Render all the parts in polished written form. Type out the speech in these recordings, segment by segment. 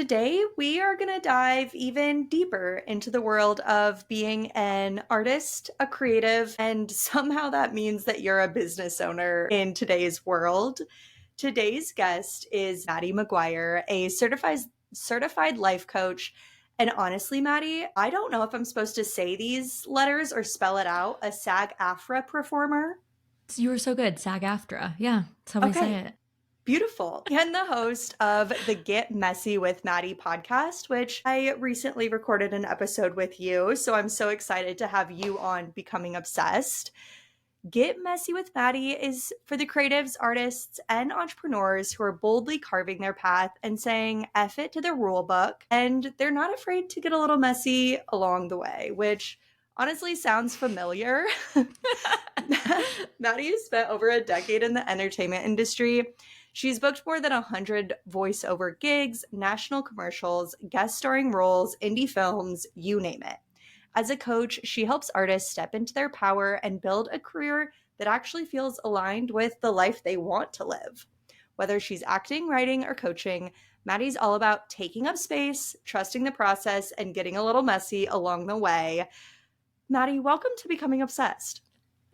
Today, we are going to dive even deeper into the world of being an artist, a creative, and somehow that means that you're a business owner in today's world. Today's guest is Maddie McGuire, a certified life coach. And honestly, Maddie, I don't know if I'm supposed to say these letters or spell it out, a SAG-AFTRA performer. You were so good. SAG-AFTRA. Yeah, that's how we say Okay, it. beautiful. And the host of the Get Messy with Maddie podcast, which I recently recorded an episode with you. So I'm so excited to have you on Becoming Obsessed. Get Messy with Maddie is for the creatives, artists, and entrepreneurs who are boldly carving their path and saying F it to the rule book. And they're not afraid to get a little messy along the way, which honestly sounds familiar. Maddie has spent over a decade in the entertainment industry. She's booked more than 100 voiceover gigs, national commercials, guest starring roles, indie films, you name it. As a coach, she helps artists step into their power and build a career that actually feels aligned with the life they want to live. Whether she's acting, writing, or coaching, Maddie's all about taking up space, trusting the process, and getting a little messy along the way. Maddie, welcome to Becoming Obsessed.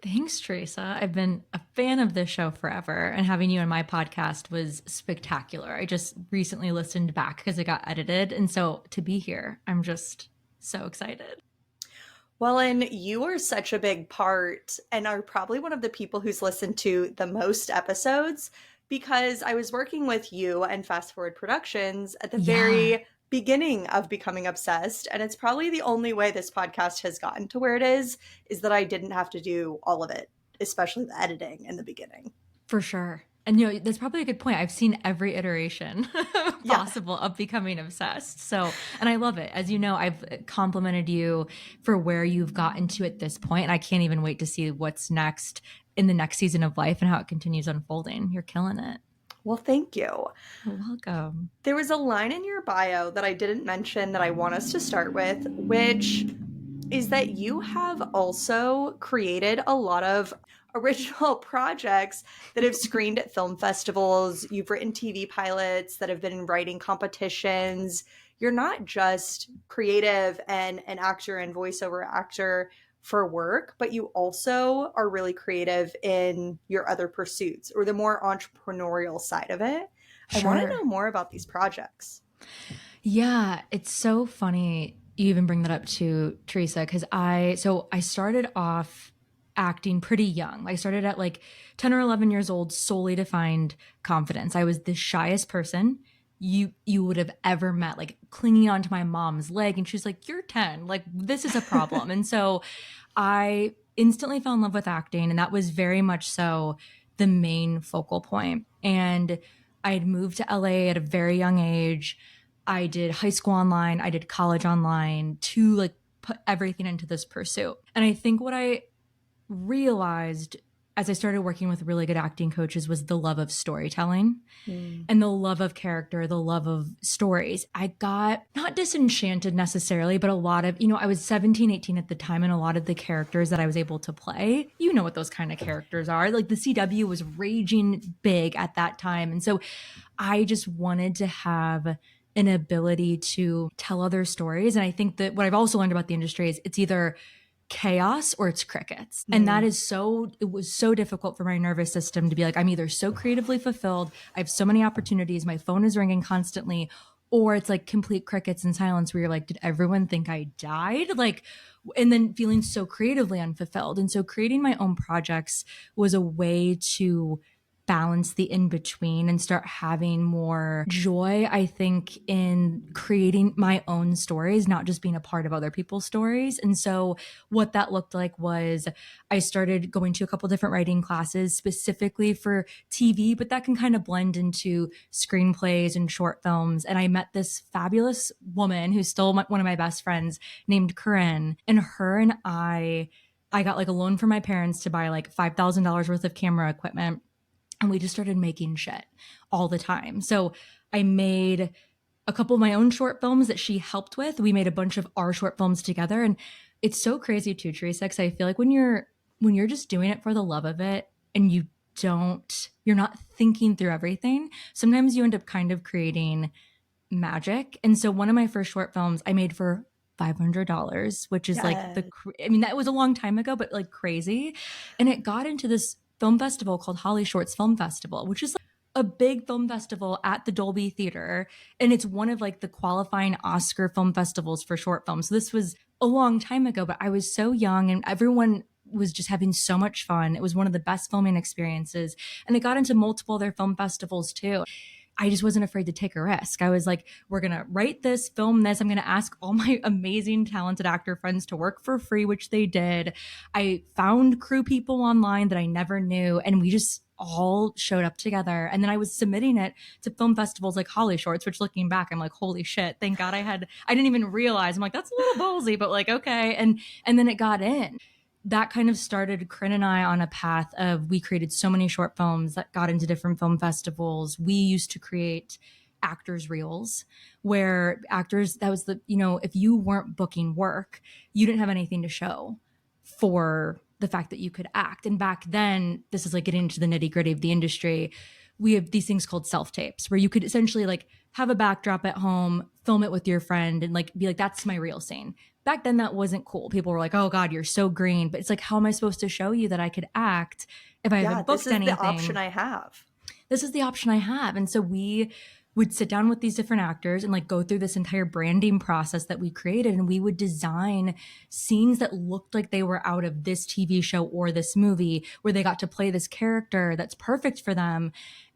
Thanks, Teresa. I've been a fan of this show forever, and having you on my podcast was spectacular. I just recently listened back because it got edited. And so to be here, I'm just so excited. Well, and you are such a big part and are probably one of the people who's listened to the most episodes because I was working with you and Fast Forward Productions at the Yeah, very beginning of Becoming Obsessed. And it's probably the only way this podcast has gotten to where it is that I didn't have to do all of it, especially the editing in the beginning. for sure. And that's probably a good point. I've seen every iteration Yeah. possible of becoming obsessed. So, and I love it. As you know, I've complimented you for where you've gotten to at this point, and I can't even wait to see what's next in the next season of life and how it continues unfolding. You're killing it. Well, thank you. You're welcome. There was a line in your bio that I didn't mention that I want us to start with, which is that you have also created a lot of original projects that have screened at film festivals. You've written TV pilots that have been in writing competitions. You're not just creative and an actor and voiceover actor for work, but you also are really creative in your other pursuits or the more entrepreneurial side of it. I want to know Sure. more about these projects. Yeah, it's so funny you even bring that up to Teresa because I started off acting pretty young. I started at like 10 or 11 years old solely to find confidence. I was the shyest person you would have ever met, like clinging onto my mom's leg, and she's like, "You're 10. Like this is a problem." And so I instantly fell in love with acting, and that was very much so the main focal point. And I had moved to LA at a very young age. I did high school online, I did college online to like put everything into this pursuit. And I think what I realized as I started working with really good acting coaches was the love of storytelling Mm. and the love of character, the love of stories. I got not disenchanted necessarily, but a lot of, I was 17, 18 at the time, and a lot of the characters that I was able to play, you know what those kind of characters are. Like the CW was raging big at that time. And so I just wanted to have an ability to tell other stories. And I think that what I've also learned about the industry is it's either chaos or it's crickets. And that Mm. is it was so difficult for my nervous system to be like, I'm either so creatively fulfilled, I have so many opportunities, my phone is ringing constantly, or it's like complete crickets and silence where you're like, did everyone think I died? Like, and then feeling so creatively unfulfilled. And so creating my own projects was a way to balance the in between and start having more joy, I think, in creating my own stories, not just being a part of other people's stories. And so what that looked like was I started going to a couple different writing classes specifically for TV, but that can kind of blend into screenplays and short films. And I met this fabulous woman who's still one of my best friends named Corinne, and her and I got like a loan from my parents to buy like $5,000 worth of camera equipment, and we just started making shit all the time. So I made a couple of my own short films that she helped with. We made a bunch of our short films together. And it's so crazy too, Teresa, because I feel like when you're just doing it for the love of it and you're not thinking through everything, sometimes you end up kind of creating magic. And so one of my first short films I made for $500, which is like Yeah. I mean, that was a long time ago, but like crazy. And it got into this film festival called Holly Shorts Film Festival, which is like a big film festival at the Dolby Theater. And it's one of like the qualifying Oscar film festivals for short films. So this was a long time ago, but I was so young and everyone was just having so much fun. It was one of the best filming experiences. And it got into multiple other film festivals too. I just wasn't afraid to take a risk. I was like, we're going to write this, film this. I'm going to ask all my amazing, talented actor friends to work for free, which they did. I found crew people online that I never knew, and we just all showed up together. And then I was submitting it to film festivals like Holly Shorts, which looking back, I'm like, holy shit, thank God I didn't even realize. I'm like, that's a little ballsy, but like, okay. And then it got in. That kind of started Corinne and I on a path of, we created so many short films that got into different film festivals. We used to create actors reels where actors, that was the, if you weren't booking work, you didn't have anything to show for the fact that you could act. And back then, this is like getting into the nitty gritty of the industry. We have these things called self tapes where you could essentially like have a backdrop at home, film it with your friend, and like be like, that's my real scene. Back then, that wasn't cool. People were like, oh God, you're so green. But it's like, how am I supposed to show you that I could act if I haven't booked anything? This is the option I have. This is the option I have. And so we would sit down with these different actors and like go through this entire branding process that we created. And we would design scenes that looked like they were out of this TV show or this movie where they got to play this character that's perfect for them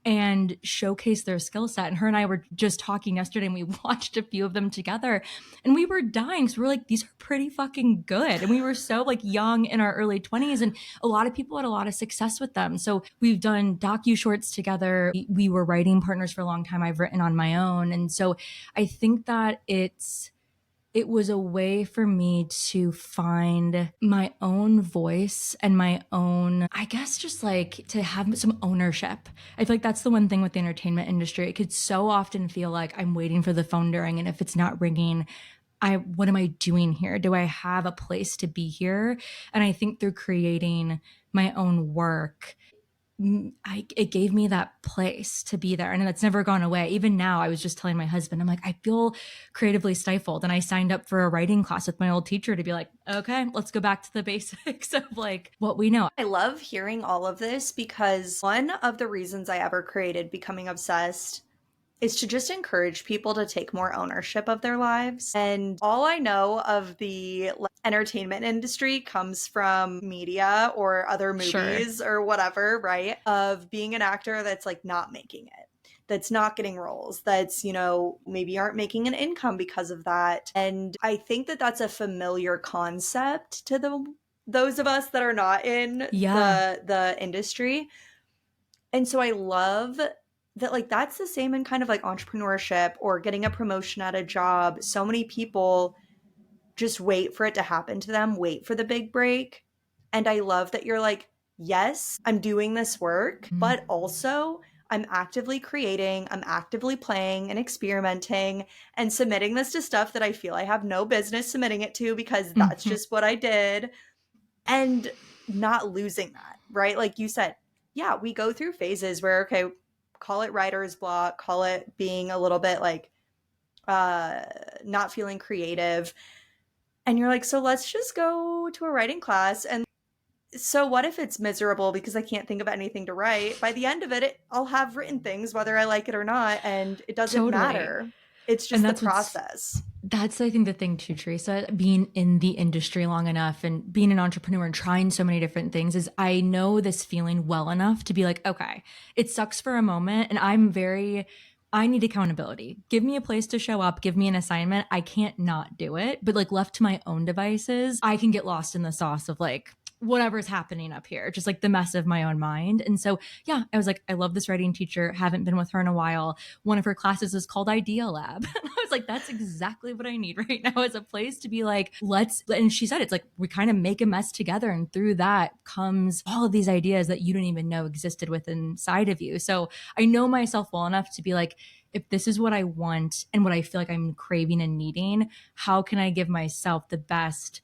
and showcase their skill set. And her and I were just talking yesterday and we watched a few of them together and we were dying. So we're like, these are pretty fucking good. And we were so like young in our early 20s and a lot of people had a lot of success with them. So we've done docu shorts together. We were writing partners for a long time. I've written on my own. And so I think that it was a way for me to find my own voice and my own, I guess, just like to have some ownership. I feel like that's the one thing with the entertainment industry. It could so often feel like I'm waiting for the phone to ring, and if it's not ringing, what am I doing here? Do I have a place to be here? And I think through creating my own work, it gave me that place to be there. And that's never gone away. Even now, I was just telling my husband, I'm like, I feel creatively stifled. And I signed up for a writing class with my old teacher to be like, okay, let's go back to the basics of like what we know. I love hearing all of this because one of the reasons I ever created Becoming Obsessed is to just encourage people to take more ownership of their lives. And all I know of the entertainment industry comes from media or other movies or whatever, right? Of being an actor that's like not making it, that's not getting roles, that's, maybe aren't making an income because of that. And I think that that's a familiar concept to those of us that are not in the industry. And so I love that, like, that's the same in kind of like entrepreneurship or getting a promotion at a job. So many people just wait for it to happen to them, wait for the big break. And I love that you're like, yes, I'm doing this work, but also I'm actively creating, I'm actively playing and experimenting and submitting this to stuff that I feel I have no business submitting it to because that's just what I did. And not losing that, right? Like you said, yeah, we go through phases where, okay, call it writer's block, call it being a little bit like not feeling creative. And you're like, so let's just go to a writing class. And so what if it's miserable because I can't think of anything to write? By the end of it, I'll have written things, whether I like it or not. And it doesn't matter. It's just the process. That's, I think, the thing too, Teresa, being in the industry long enough and being an entrepreneur and trying so many different things is I know this feeling well enough to be like, okay, it sucks for a moment. And I need accountability. Give me a place to show up. Give me an assignment. I can't not do it. But like left to my own devices, I can get lost in the sauce of like, whatever's happening up here, just like the mess of my own mind. And so, yeah, I was like, I love this writing teacher. Haven't been with her in a while. One of her classes is called Idea Lab. And I was like, that's exactly what I need right now, as a place to be like, and she said, it's like, we kind of make a mess together. And through that comes all of these ideas that you didn't even know existed within inside of you. So I know myself well enough to be like, if this is what I want and what I feel like I'm craving and needing, how can I give myself the best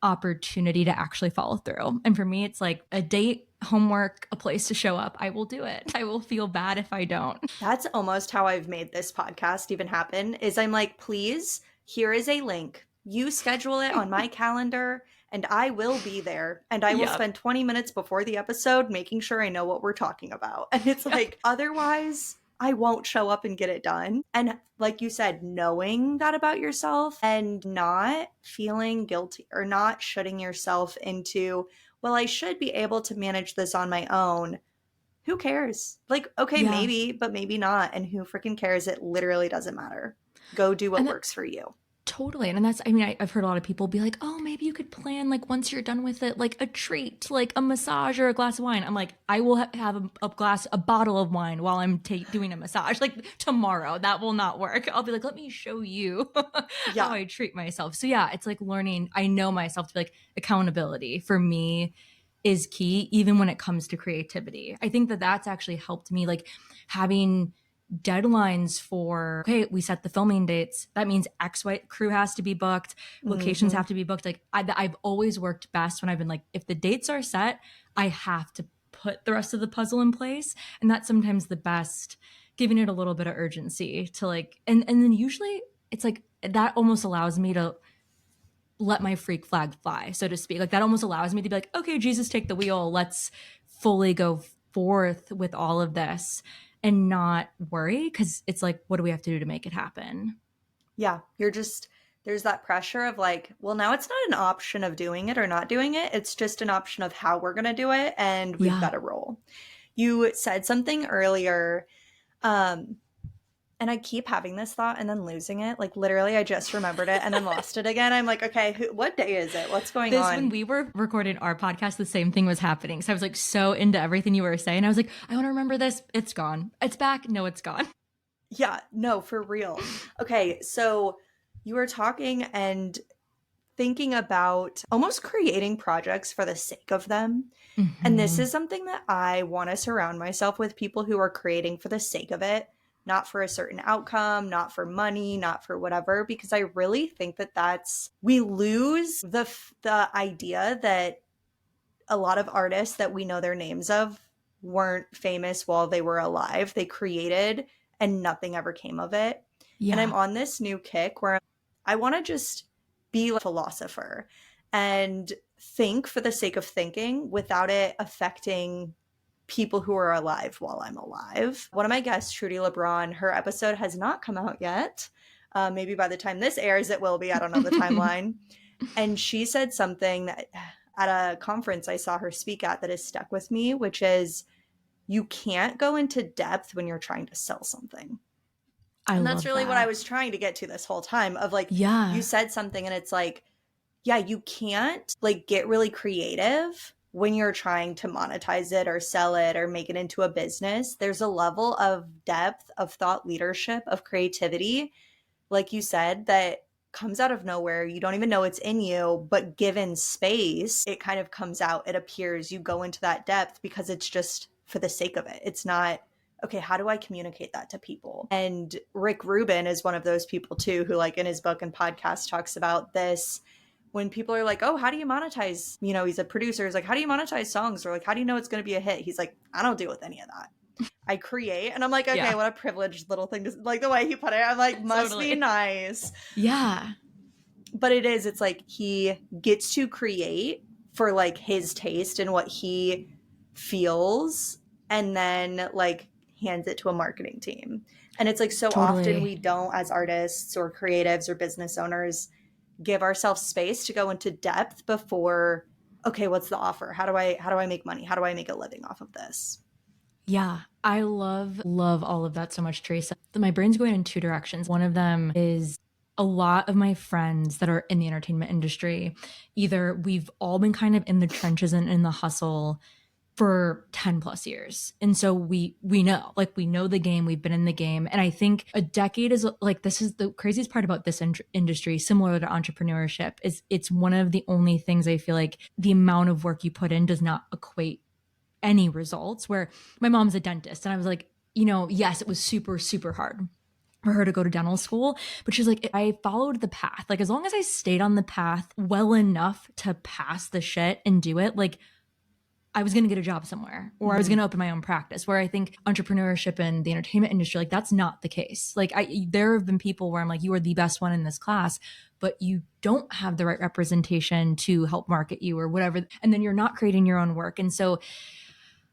opportunity to actually follow through? And for me, it's like a date homework, a place to show up, I will do it. I will feel bad if I don't. That's almost how I've made this podcast even happen, is I'm like, please, here is a link. You schedule it on my calendar and I will be there, and I will Yep. spend 20 minutes before the episode making sure I know what we're talking about. And it's like, otherwise I won't show up and get it done. And like you said, knowing that about yourself and not feeling guilty or not shutting yourself into, well, I should be able to manage this on my own. Who cares? Like, okay, Yeah. maybe, but maybe not. And who freaking cares? It literally doesn't matter. Go do what And works for you. totally. And that's, I mean, I've heard a lot of people be like, oh, maybe you could plan, like, once you're done with it, like a treat, like a massage or a glass of wine. I'm like, I will have a bottle of wine while I'm doing a massage. Like, tomorrow. That will not work. I'll be like, let me show you Yeah. how I treat myself. So, yeah, it's like learning. I know myself to be like, accountability for me is key, even when it comes to creativity. I think that that's actually helped me, like, having deadlines for, okay, we set the filming dates, that means XY crew has to be booked, locations have to be booked. Like, I've always worked best when I've been like, if the dates are set, I have to put the rest of the puzzle in place. And that's sometimes the best, giving it a little bit of urgency to like, and then usually it's like that almost allows me to let my freak flag fly, so to speak. Like, that almost allows me to be like, okay, Jesus, take the wheel, let's fully go forth with all of this and not worry, because it's like, what do we have to do to make it happen? Yeah. There's that pressure of like, well, now it's not an option of doing it or not doing it. It's just an option of how we're going to do it. And we've Yeah. got to roll. You said something earlier, and I keep having this thought and then losing it. Like, literally, I just remembered it and then lost it again. I'm like, okay, what day is it? What's going on? When we were recording our podcast, the same thing was happening. So I was like so into everything you were saying. I was like, I want to remember this. It's gone. It's back. No, it's gone. Yeah, no, for real. Okay, so you were talking and thinking about almost creating projects for the sake of them. And this Mm-hmm. is something that I want to surround myself with, people who are creating for the sake of it, not for a certain outcome, not for money, not for whatever, because I really think that we lose the idea that a lot of artists that we know their names of weren't famous while they were alive. They created and nothing ever came of it. And I'm Yeah. on this new kick where I want to just be like a philosopher and think for the sake of thinking without it affecting people who are alive while I'm alive. One of my guests, Trudy LeBron, her episode has not come out yet. Maybe by the time this airs, it will be. I don't know the timeline. And she said something that at a conference I saw her speak at that has stuck with me, which is, you can't go into depth when you're trying to sell something. I And that's love really what I that. was trying to get to this whole time of like, Yeah. you said something and it's like, yeah, you can't like get really creative when you're trying to monetize it or sell it or make it into a business. There's a level of depth, of thought leadership, of creativity, like you said, that comes out of nowhere. You don't even know it's in you, but given space, it kind of comes out. It appears. You go into that depth because it's just for the sake of it. It's not, okay, how do I communicate that to people? And Rick Rubin is one of those people too, who like in his book and podcast talks about this. When people are like, oh, how do you monetize? You know, he's a producer. He's like, how do you monetize songs? Or like, how do you know it's going to be a hit? He's like, I don't deal with any of that. I create. And I'm like, okay, Yeah. what a privileged little thing to, like, the way he put it. I'm like, must Totally. be nice. Yeah. But it's like he gets to create for like his taste and what he feels, and then like hands it to a marketing team. And it's like, so often Totally. we don't, as artists or creatives or business owners, give ourselves space to go into depth before, okay, what's the offer? How do I make money? How do I make a living off of this? Yeah, I love all of that so much, Teresa. My brain's going in two directions. One of them is a lot of my friends that are in the entertainment industry. Either we've all been kind of in the trenches and in the hustle for 10 plus years. And so we know, like, we know the game, we've been in the game. And I think a decade is like, this is the craziest part about this industry, similar to entrepreneurship, is it's one of the only things I feel like the amount of work you put in does not equate any results. Where my mom's a dentist and I was like, you know, yes, it was super, super hard for her to go to dental school, but she's like, I followed the path. Like, as long as I stayed on the path well enough to pass the shit and do it, like, I was going to get a job somewhere, or I was going to open my own practice, where I think entrepreneurship and the entertainment industry, like that's not the case. Like there have been people where I'm like, you are the best one in this class, but you don't have the right representation to help market you or whatever. And then you're not creating your own work. And so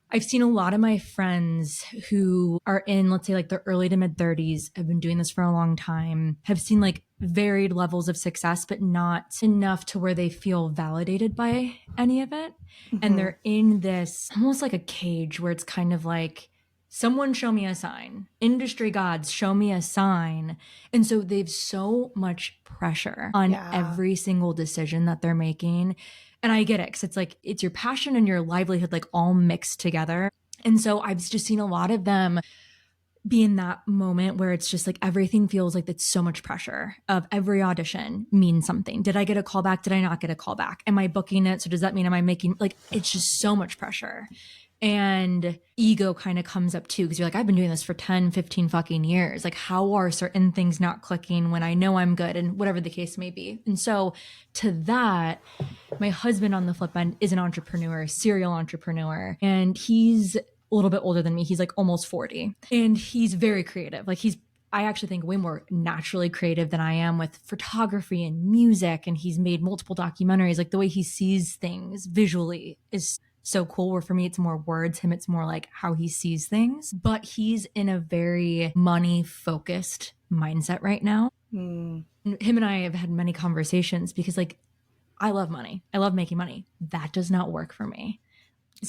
I've seen a lot of my friends who are in, let's say, like the early to mid 30s, have been doing this for a long time, have seen like varied levels of success, but not enough to where they feel validated by any of it. And they're in this almost like a cage where it's kind of like, someone show me a sign. Industry gods, show me a sign. And so they've so much pressure on every single decision that they're making. And I get it, because it's like, it's your passion and your livelihood, like all mixed together. And so I've just seen a lot of them be in that moment where it's just like everything feels like it's so much pressure of every audition means something. Did I get a call back? Did I not get a call back? Am I booking it? So does that mean, am I making, like, it's just so much pressure. And ego kind of comes up too, because you're like, I've been doing this for 10, 15 fucking years. Like, how are certain things not clicking when I know I'm good, and whatever the case may be. And so to that, my husband on the flip end is an entrepreneur, serial entrepreneur, and he's a little bit older than me. He's like almost 40, and he's very creative. Like I actually think way more naturally creative than I am with photography and music. And he's made multiple documentaries. Like the way he sees things visually is so cool, where for me it's more words, him it's more like how he sees things. But he's in a very money focused mindset right now. Him and I have had many conversations, because like, I love money, I love making money. That does not work for me.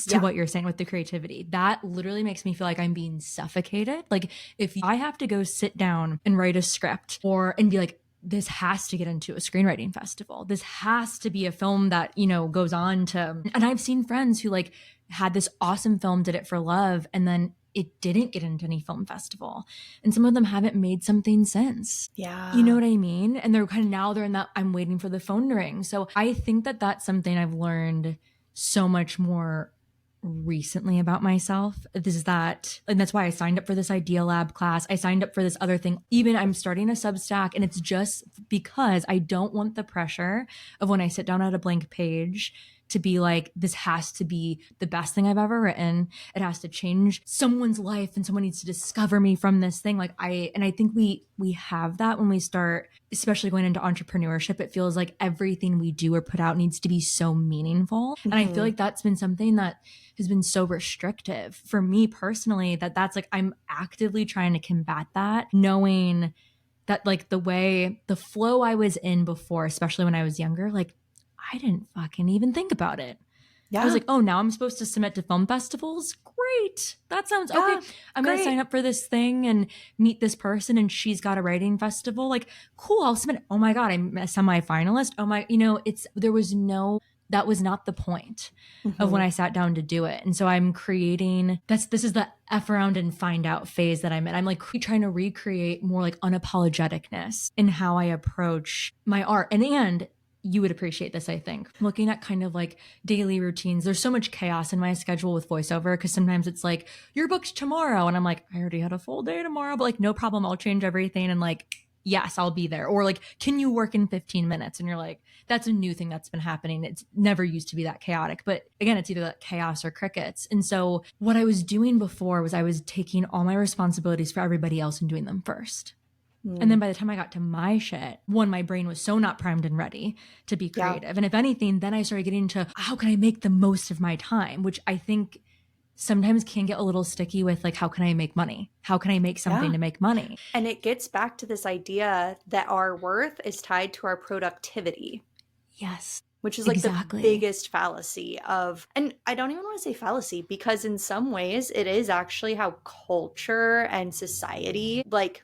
To what you're saying with the creativity, that literally makes me feel like I'm being suffocated. Like if I have to go sit down and write a script and be like, this has to get into a screenwriting festival, this has to be a film that, you know, goes on to, and I've seen friends who like had this awesome film, did it for love, and then it didn't get into any film festival. And some of them haven't made something since. Yeah. You know what I mean? And they're kind of, now they're in that, I'm waiting for the phone to ring. So I think that that's something I've learned so much more recently about myself. Is that, and that's why I signed up for this Idea Lab class. I signed up for this other thing. Even I'm starting a Substack, and it's just because I don't want the pressure of when I sit down at a blank page to be like, this has to be the best thing I've ever written. It has to change someone's life, and someone needs to discover me from this thing. Like I think we have that when we start, especially going into entrepreneurship. It feels like everything we do or put out needs to be so meaningful. And I feel like that's been something that has been so restrictive for me personally, that's like, I'm actively trying to combat that, knowing that like the flow I was in before, especially when I was younger, like I didn't fucking even think about it. I was like, oh, now I'm supposed to submit to film festivals? Great. That sounds okay. I'm going to sign up for this thing and meet this person, and she's got a writing festival. Like, cool, I'll submit. Oh my God, I'm a semi-finalist. Oh my, that was not the point of when I sat down to do it. And so I'm creating, this is the F around and find out phase that I'm in. I'm like trying to recreate more like unapologeticness in how I approach my art. And you would appreciate this, I think. Looking at kind of like daily routines. There's so much chaos in my schedule with voiceover, because sometimes it's like, you're booked tomorrow. And I'm like, I already had a full day tomorrow, but like, no problem. I'll change everything. And like, yes, I'll be there. Or like, can you work in 15 minutes? And you're like, that's a new thing that's been happening. It's never used to be that chaotic. But again, it's either that chaos or crickets. And so what I was doing before was I was taking all my responsibilities for everybody else and doing them first. And then by the time I got to my shit, my brain was so not primed and ready to be creative. And if anything, then I started getting into how can I make the most of my time, which I think sometimes can get a little sticky with like, how can I make money? How can I make something to make money? And it gets back to this idea that our worth is tied to our productivity. Yes. Which is like the biggest fallacy of, and I don't even want to say fallacy, because in some ways it is actually how culture and society like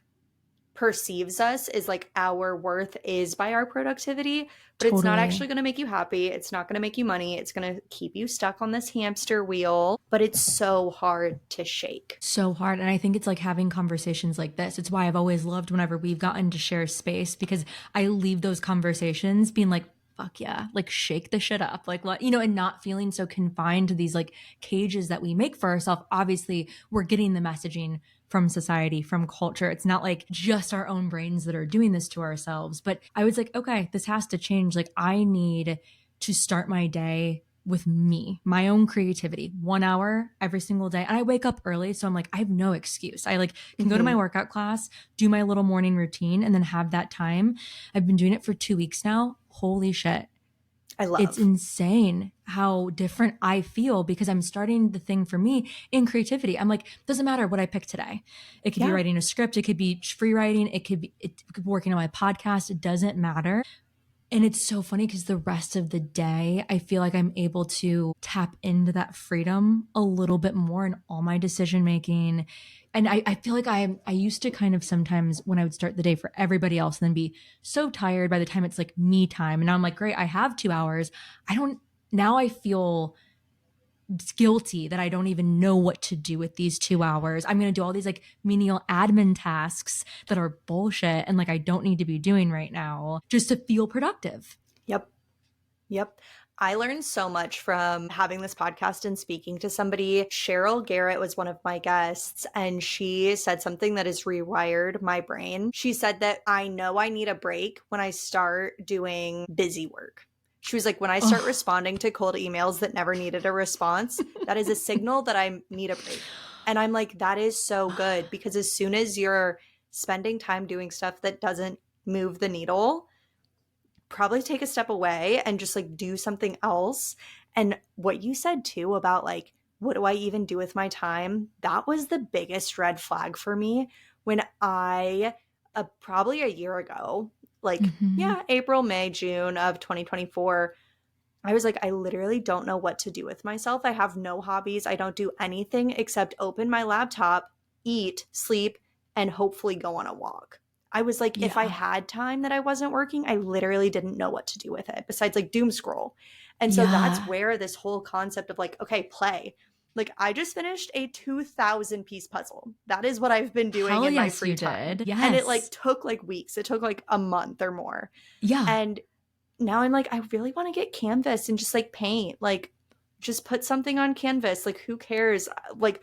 perceives us, is like our worth is by our productivity, but it's not actually going to make you happy. It's not going to make you money. It's going to keep you stuck on this hamster wheel, but it's so hard to shake. So hard. And I think it's like having conversations like this. It's why I've always loved whenever we've gotten to share space, because I leave those conversations being like, fuck yeah, like shake the shit up, like, and not feeling so confined to these like cages that we make for ourselves. Obviously, we're getting the messaging from society, from culture. It's not like just our own brains that are doing this to ourselves. But I was like, okay, this has to change. Like I need to start my day with me, my own creativity, 1 hour every single day. And I wake up early. So I'm like, I have no excuse. I like can go to my workout class, do my little morning routine, and then have that time. I've been doing it for 2 weeks now. Holy shit. I It's love. insane how different I feel because I'm starting the thing for me in creativity. I'm like, doesn't matter what I pick today. It could be Yeah. writing a script. It could be free writing. It could be working on my podcast. It doesn't matter. And it's so funny because the rest of the day, I feel like I'm able to tap into that freedom a little bit more in all my decision making. And I feel like I used to kind of sometimes when I would start the day for everybody else and then be so tired by the time it's like me time. And now I'm like, great, I have 2 hours. Now I feel guilty that I don't even know what to do with these 2 hours. I'm going to do all these like menial admin tasks that are bullshit and like I don't need to be doing right now just to feel productive. Yep. Yep. I learned so much from having this podcast and speaking to somebody. Cheryl Garrett was one of my guests, and she said something that has rewired my brain. She said that I know I need a break when I start doing busy work. She was like, when I start responding to cold emails that never needed a response, that is a signal that I need a break. And I'm like, that is so good, because as soon as you're spending time doing stuff that doesn't move the needle, probably take a step away and just like do something else. And what you said too about like, what do I even do with my time? That was the biggest red flag for me when I, probably a year ago, like, yeah, April, May, June of 2024, I was like, I literally don't know what to do with myself. I have no hobbies. I don't do anything except open my laptop, eat, sleep, and hopefully go on a walk. I was like, if I had time that I wasn't working, I literally didn't know what to do with it besides like doom scroll. And so that's where this whole concept of like, okay, play. Like I just finished a 2,000 piece puzzle. That is what I've been doing Hell in my yes, free you time. did. Yes. And it like took like weeks. It took like a month or more. Yeah. And now I'm like, I really want to get canvas and just like paint, like just put something on canvas. Like who cares? Like,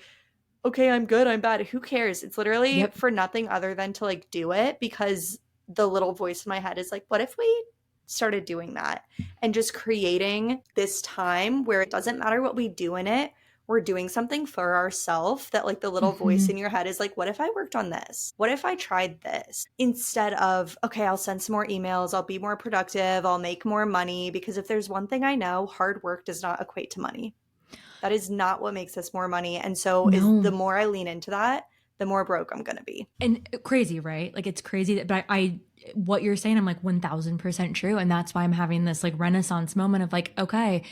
okay, I'm good, I'm bad. Who cares? It's literally for nothing other than to like do it, because the little voice in my head is like, what if we started doing that and just creating this time where it doesn't matter what we do in it, we're doing something for ourselves, that like the little voice in your head is like, what if I worked on this? What if I tried this? Instead of, okay, I'll send some more emails, I'll be more productive, I'll make more money. Because if there's one thing I know, hard work does not equate to money. That is not what makes us more money. And so the more I lean into that, the more broke I'm going to be. And crazy, right? Like it's crazy that, but I what you're saying, I'm like 1000% true. And that's why I'm having this like renaissance moment of like, okay,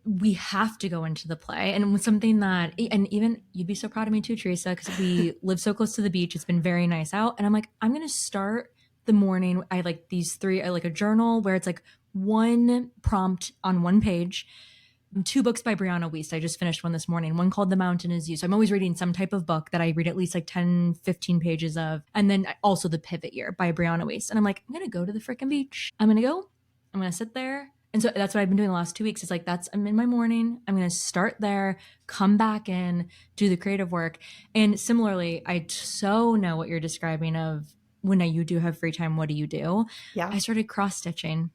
we have to go into the play. And with something that, and even you'd be so proud of me too, Teresa, because we live so close to the beach. It's been very nice out. And I'm like, I'm going to start the morning. I like these three, I like a journal where it's like one prompt on one page, 2 books by Brianna Wiest. I just finished one this morning, one called The Mountain Is You. So I'm always reading some type of book that I read at least like 10, 15 pages of. And then also The Pivot Year by Brianna Wiest. And I'm like, I'm going to go to the freaking beach. I'm going to sit there. And so that's what I've been doing the last 2 weeks. It's like, I'm in my morning. I'm going to start there, come back in, do the creative work. And similarly, I so know what you're describing of when you do have free time, what do you do? Yeah. I started cross stitching.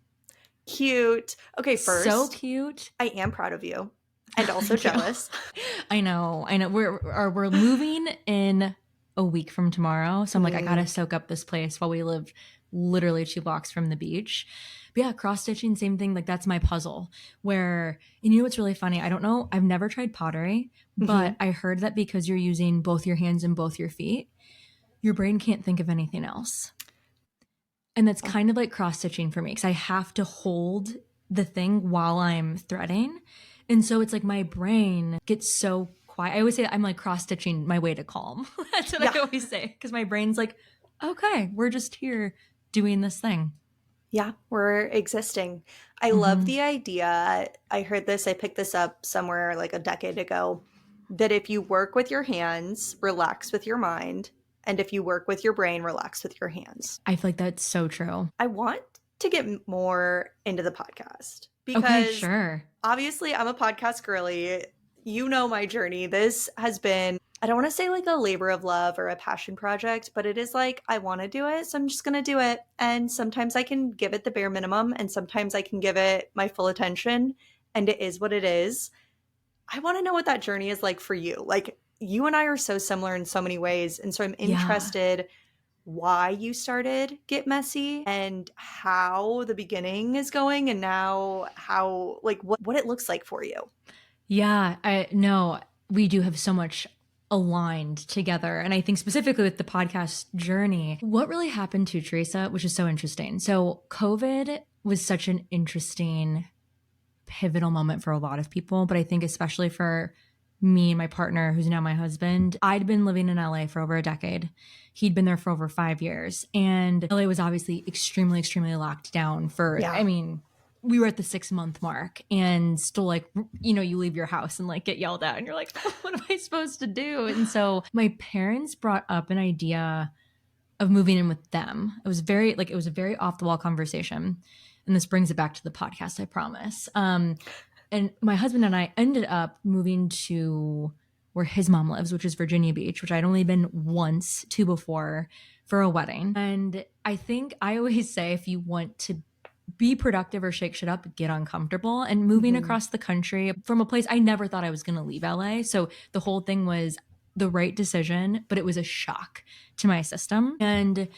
Cute. Okay, first, so cute. I am proud of you and also jealous. I know. We're moving in a week from tomorrow, so I'm like, I gotta soak up this place while we live literally 2 blocks from the beach. But yeah, cross stitching, same thing. Like that's my puzzle. Where, and you know what's really funny? I don't know. I've never tried pottery, but I heard that because you're using both your hands and both your feet, your brain can't think of anything else. And that's kind of like cross stitching for me, because I have to hold the thing while I'm threading. And so it's like my brain gets so quiet. I always say I'm like cross stitching my way to calm. That's what I always say, because my brain's like, okay, we're just here doing this thing. Yeah, we're existing. I love the idea. I heard this, I picked this up somewhere like a decade ago, that if you work with your hands, relax with your mind. And if you work with your brain, relax with your hands. I feel like that's so true. I want to get more into the podcast because obviously I'm a podcast girly. You know my journey. This has been, I don't want to say like a labor of love or a passion project, but it is like, I want to do it, so I'm just going to do it. And sometimes I can give it the bare minimum, and sometimes I can give it my full attention, and it is what it is. I want to know what that journey is like for you. Like, you and I are so similar in so many ways. And so I'm Yeah. interested why you started Get Messy and how the beginning is going, and now how, like, what it looks like for you. Yeah, I know we do have so much aligned together. And I think specifically with the podcast journey, what really happened to Teresa, which is so interesting. So, COVID was such an interesting, pivotal moment for a lot of people, but I think especially for me and my partner, who's now my husband, I'd been living in LA for over a decade. He'd been there for over 5 years. And LA was obviously extremely, extremely locked down for, Yeah. I mean, we were at the 6 month mark and still like, you know, you leave your house and like get yelled at and you're like, what am I supposed to do? And so my parents brought up an idea of moving in with them. It was a very off the wall conversation. And this brings it back to the podcast, I promise. And my husband and I ended up moving to where his mom lives, which is Virginia Beach, which I'd only been once to before for a wedding. And I think I always say if you want to be productive or shake shit up, get uncomfortable. And moving across the country from a place I never thought I was going to leave LA. So the whole thing was the right decision, but it was a shock to my system. And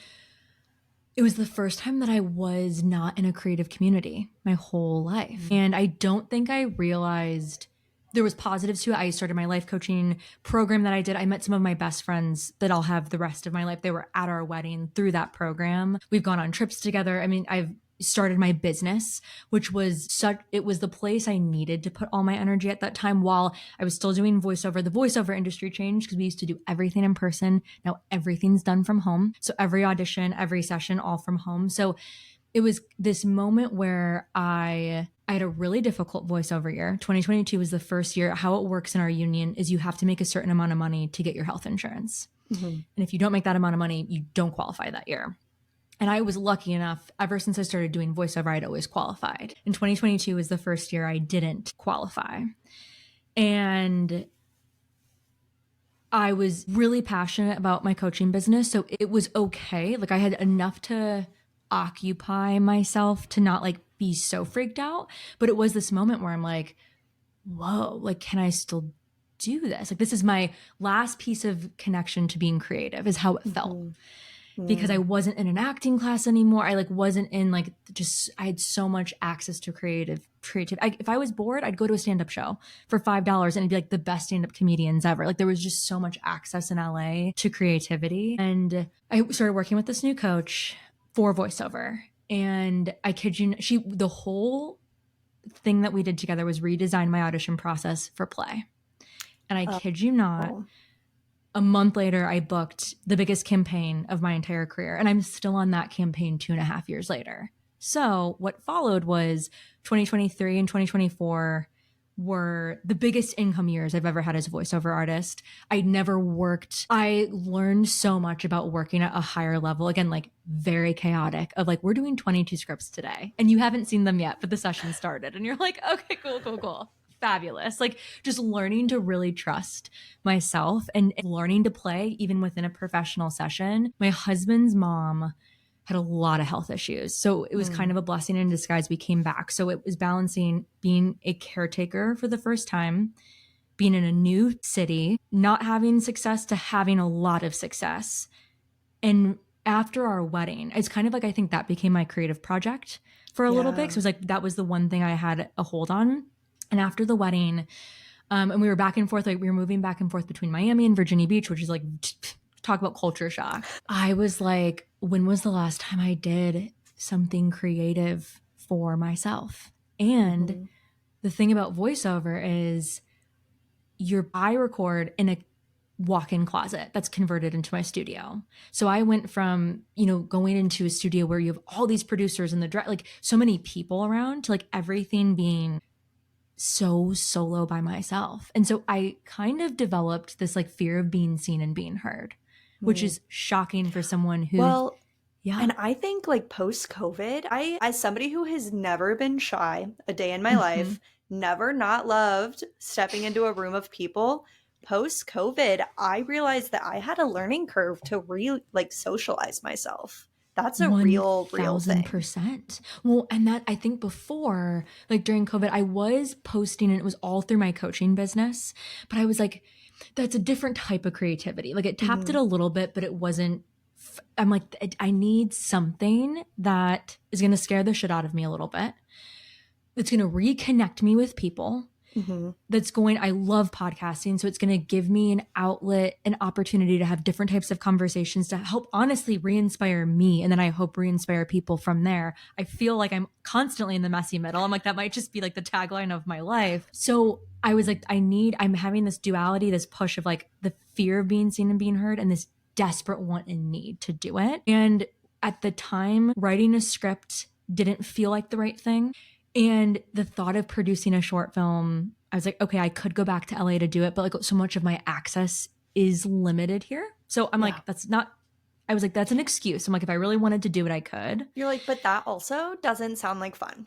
it was the first time that I was not in a creative community my whole life. And I don't think I realized there was positives to it. I started my life coaching program that I did. I met some of my best friends that I'll have the rest of my life. They were at our wedding through that program. We've gone on trips together. I mean, I've started my business, which was it was the place I needed to put all my energy at that time while I was still doing voiceover. The voiceover industry changed because we used to do everything in person. Now everything's done from home. So every audition, every session, all from home. So it was this moment where I had a really difficult voiceover year. 2022 was the first year. How it works in our union is you have to make a certain amount of money to get your health insurance. Mm-hmm. And if you don't make that amount of money, you don't qualify that year. And I was lucky enough, ever since I started doing voiceover, I'd always qualified. And 2022 was the first year I didn't qualify. And I was really passionate about my coaching business. So it was okay. Like I had enough to occupy myself to not like be so freaked out. But it was this moment where I'm like, whoa, like, can I still do this? Like, this is my last piece of connection to being creative is how it felt. Because I wasn't in an acting class anymore. I like wasn't in like just, I had so much access to creative. If I was bored, I'd go to a stand-up show for $5 and it'd be like the best stand-up comedians ever. Like there was just so much access in LA to creativity. And I started working with this new coach for voiceover. And I kid you, the whole thing that we did together was redesign my audition process for play. And I kid you not, a month later, I booked the biggest campaign of my entire career. And I'm still on that campaign 2.5 years later. So what followed was 2023 and 2024 were the biggest income years I've ever had as a voiceover artist. I'd never worked. I learned so much about working at a higher level. Again, like very chaotic of like, we're doing 22 scripts today and you haven't seen them yet, but the session started and you're like, okay, cool. Fabulous. Like just learning to really trust myself and learning to play even within a professional session. My husband's mom had a lot of health issues. So it was kind of a blessing in disguise. We came back. So it was balancing being a caretaker for the first time, being in a new city, not having success to having a lot of success. And after our wedding, it's kind of like, I think that became my creative project for a little bit. So it was like, that was the one thing I had a hold on. And after the wedding, and we were back and forth, like we were moving back and forth between Miami and Virginia Beach, which is like, talk about culture shock. I was like, when was the last time I did something creative for myself? And the thing about voiceover is I record in a walk-in closet that's converted into my studio. So I went from, going into a studio where you have all these producers and like so many people around to like everything being so solo by myself. And so I kind of developed this like fear of being seen and being heard, which is shocking for someone who, and I think like post-COVID, as somebody who has never been shy a day in my life, never not loved stepping into a room of people. Post COVID, I realized that I had a learning curve to socialize myself. That's a real thing. 1000%. Well, and that I think before, like during COVID, I was posting and it was all through my coaching business, but I was like, that's a different type of creativity. Like it tapped it a little bit, but it wasn't. I'm like, I need something that is going to scare the shit out of me a little bit. It's going to reconnect me with people. I love podcasting. So it's going to give me an outlet, an opportunity to have different types of conversations to help honestly re-inspire me. And then I hope re-inspire people from there. I feel like I'm constantly in the messy middle. I'm like, that might just be like the tagline of my life. So I was like, I'm having this duality, this push of like the fear of being seen and being heard and this desperate want and need to do it. And at the time, writing a script didn't feel like the right thing. And the thought of producing a short film, I was like, okay, I could go back to LA to do it, but like so much of my access is limited here. So I'm like, I was like, that's an excuse. I'm like, if I really wanted to do it, I could. You're like, but that also doesn't sound like fun.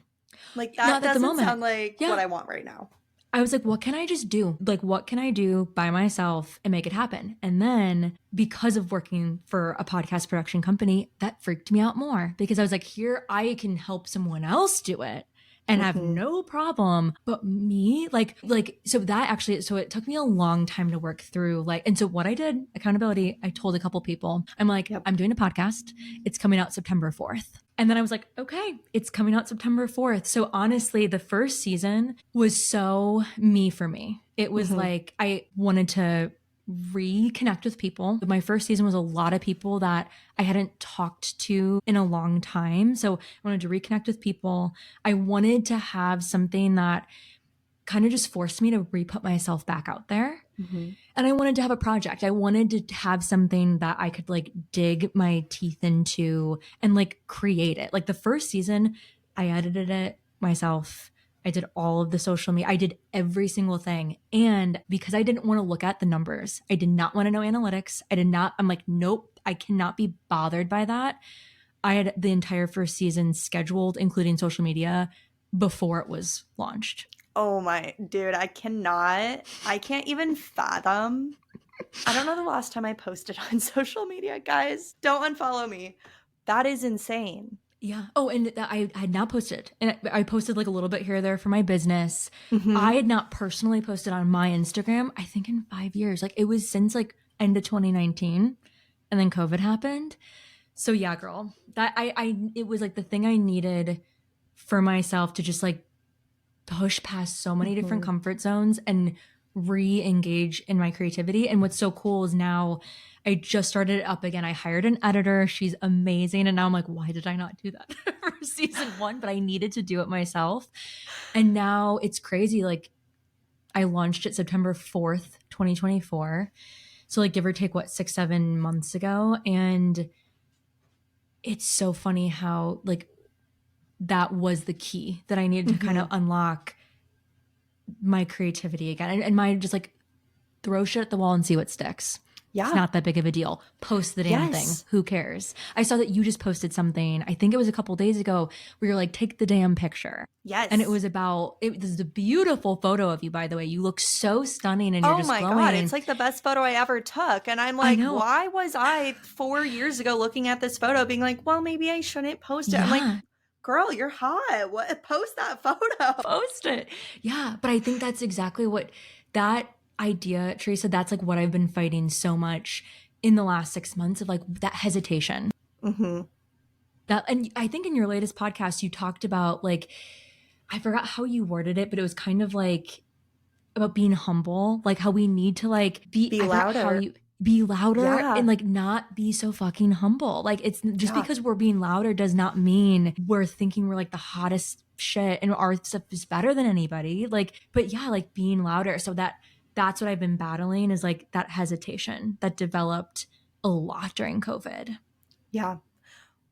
Like that doesn't sound like what I want right now. I was like, what can I just do? Like, what can I do by myself and make it happen? And then because of working for a podcast production company, that freaked me out more because I was like, here, I can help someone else do it and have no problem. But me, so it took me a long time to work through and so what I did, accountability, I told a couple people, I'm like, I'm doing a podcast. It's coming out September 4th. And then I was like, okay, it's coming out September 4th. So honestly, the first season was so me for me. It was like, I wanted to reconnect with people. My first season was a lot of people that I hadn't talked to in a long time. So I wanted to reconnect with people. I wanted to have something that kind of just forced me to re-put myself back out there. And I wanted to have a project. I wanted to have something that I could like dig my teeth into and like create it. Like the first season, I edited it myself. I did all of the social media. I did every single thing. And because I didn't want to look at the numbers, I did not want to know analytics. I'm like, nope, I cannot be bothered by that. I had the entire first season scheduled, including social media, before it was launched. Oh my, dude, I can't even fathom. I don't know the last time I posted on social media, guys. Don't unfollow me. That is insane. Yeah. Oh, and I had not posted. And I posted like a little bit here or there for my business. I had not personally posted on my Instagram, I think in 5 years. Like it was since like end of 2019 and then COVID happened. So yeah, girl, that it was like the thing I needed for myself to just like push past so many different comfort zones and re-engage in my creativity. And what's so cool is now I just started it up again. I hired an editor. She's amazing. And now I'm like, why did I not do that for season 1? But I needed to do it myself. And now it's crazy. Like I launched it September 4th, 2024. So like give or take 6-7 months ago. And it's so funny how like that was the key that I needed to kind of unlock my creativity again. And my just like throw shit at the wall and see what sticks. Yeah. It's not that big of a deal. Post the damn thing. Who cares? I saw that you just posted something. I think it was a couple days ago where you're like, take the damn picture. Yes. And it was this is a beautiful photo of you, by the way. You look so stunning and you're just glowing. Oh my God. It's like the best photo I ever took. And I'm like, why was I 4 years ago looking at this photo being like, well, maybe I shouldn't post it. Yeah. I'm like, girl, you're hot. What? Post that photo. Post it. Yeah. But I think that's exactly what that idea, Teresa, that's like what I've been fighting so much in the last 6 months of like that hesitation. That, and I think in your latest podcast, you talked about like, I forgot how you worded it, but it was kind of like about being humble, like how we need to like be louder. Be louder and like not be so fucking humble. Like it's just because we're being louder does not mean we're thinking we're like the hottest shit and our stuff is better than anybody. Like, but yeah, like being louder. So that's what I've been battling is like that hesitation that developed a lot during COVID. Yeah.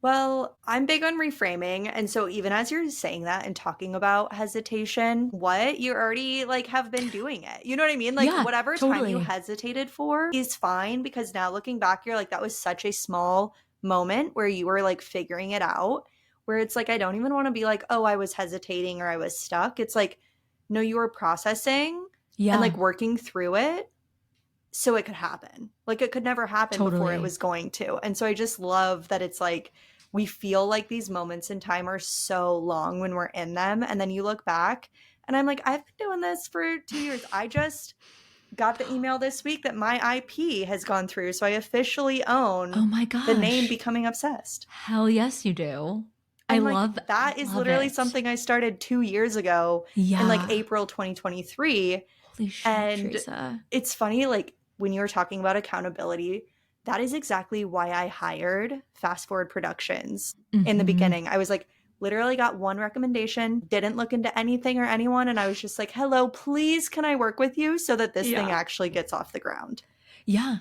Well, I'm big on reframing. And so even as you're saying that and talking about hesitation, you already like have been doing it. You know what I mean? Like whatever time you hesitated for is fine because now looking back, you're like, that was such a small moment where you were like figuring it out, where it's like, I don't even want to be like, oh, I was hesitating or I was stuck. It's like, No, you were processing Yeah. and like working through it so it could happen. Like it could never happen before it Totally. was going to. And so I just love that it's like we feel like these moments in time are so long when we're in them. And then you look back and I'm like, I've been doing this for 2 years. I just got the email this week that my IP has gone through. So I officially own Oh my the name gosh. Becoming Obsessed. Hell yes, you do. I And like love that is love literally it. something I started 2 years ago in like Yeah. April 2023. Holy shit, And Teresa. it's funny, like when you were talking about accountability, that is exactly why I hired Fast Forward Productions in the Mm-hmm. beginning. I was like, literally got one recommendation, didn't look into anything or anyone. And I was just like, hello, please, can I work with you so that this thing Yeah. actually gets off the ground? Yeah.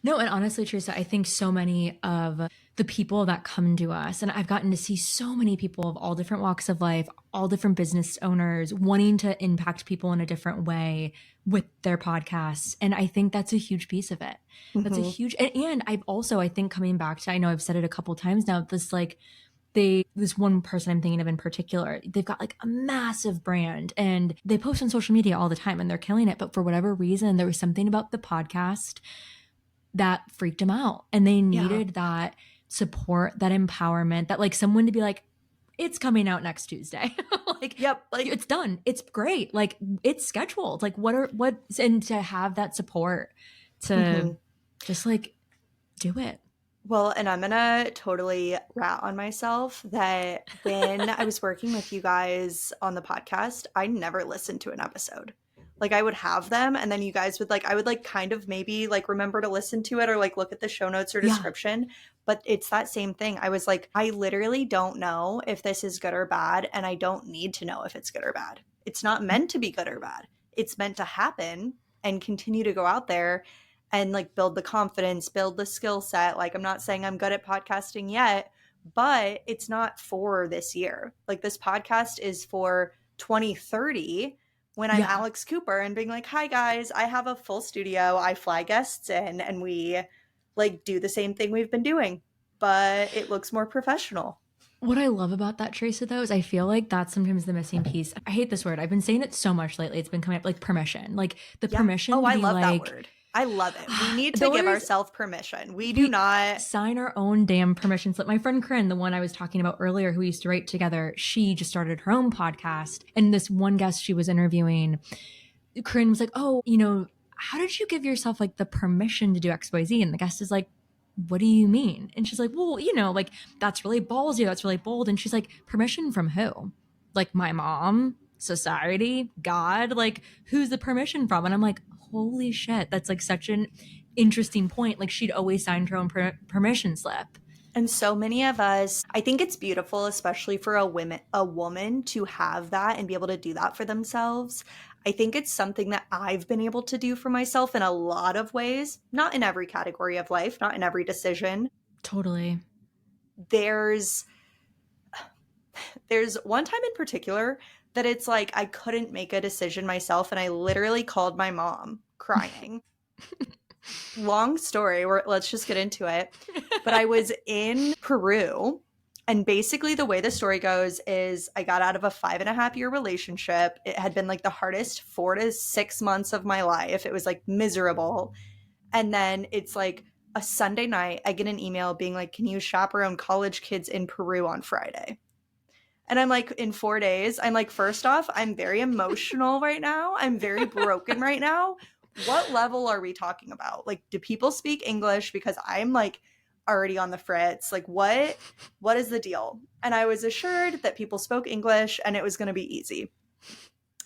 No, and honestly, Teresa, I think so many of the people that come to us, and I've gotten to see so many people of all different walks of life, all different business owners wanting to impact people in a different way with their podcasts. And I think that's a huge piece of it. That's a Mm-hmm. huge, and I've also, I think coming back to, I know I've said it a couple times now, this one person I'm thinking of in particular, they've got like a massive brand and they post on social media all the time and they're killing it. But for whatever reason, there was something about the podcast that freaked them out and they Yeah. needed that support, that empowerment, that like someone to be like, it's coming out next Tuesday. Like, Yep. Like, it's done. It's great. Like, it's scheduled. Like, and to have that support to mm-hmm. just like do it. Well, and I'm gonna totally rat on myself that when I was working with you guys on the podcast, I never listened to an episode. Like I would have them and then you guys would like I would like kind of maybe like remember to listen to it or like look at the show notes or Yeah. description, but it's that same thing. I was like, I literally don't know if this is good or bad and I don't need to know if it's good or bad. It's not meant to be good or bad. It's meant to happen and continue to go out there and like build the confidence, build the skill set. Like I'm not saying I'm good at podcasting yet, but it's not for this year. Like this podcast is for 2030 when I'm Yeah. Alex Cooper and being like, hi guys, I have a full studio. I fly guests in and we like do the same thing we've been doing, but it looks more professional. What I love about that, Teresa, though, is I feel like that's sometimes the missing piece. I hate this word. I've been saying it so much lately. It's been coming up like permission, like the permission. Oh, to I be love like, that word. I love it. We need to give ourselves permission. We do not sign our own damn permission slip. My friend Corinne, the one I was talking about earlier, who we used to write together, she just started her own podcast. And this one guest she was interviewing, Corinne was like, oh, how did you give yourself like the permission to do XYZ? And the guest is like, what do you mean? And she's like, well, like that's really ballsy. That's really bold. And she's like, permission from who? Like my mom, society, God, like who's the permission from? And I'm like, holy shit, that's like such an interesting point. Like she'd always signed her own permission slip. And so many of us, I think it's beautiful, especially for a woman to have that and be able to do that for themselves. I think it's something that I've been able to do for myself in a lot of ways, not in every category of life, not in every decision. Totally. There's one time in particular that it's like I couldn't make a decision myself and I literally called my mom crying. Long story, let's just get into it. But I was in Peru, and basically the way the story goes is I got out of a 5.5-year relationship. It had been like the hardest 4 to 6 months of my life. It was like miserable. And then it's like a Sunday night, I get an email being like, can you chaperone college kids in Peru on Friday? And I'm like, in 4 days, I'm like, first off, I'm very emotional right now. I'm very broken right now. What level are we talking about? Like, do people speak English? Because I'm like already on the fritz. Like, what is the deal? And I was assured that people spoke English and it was going to be easy.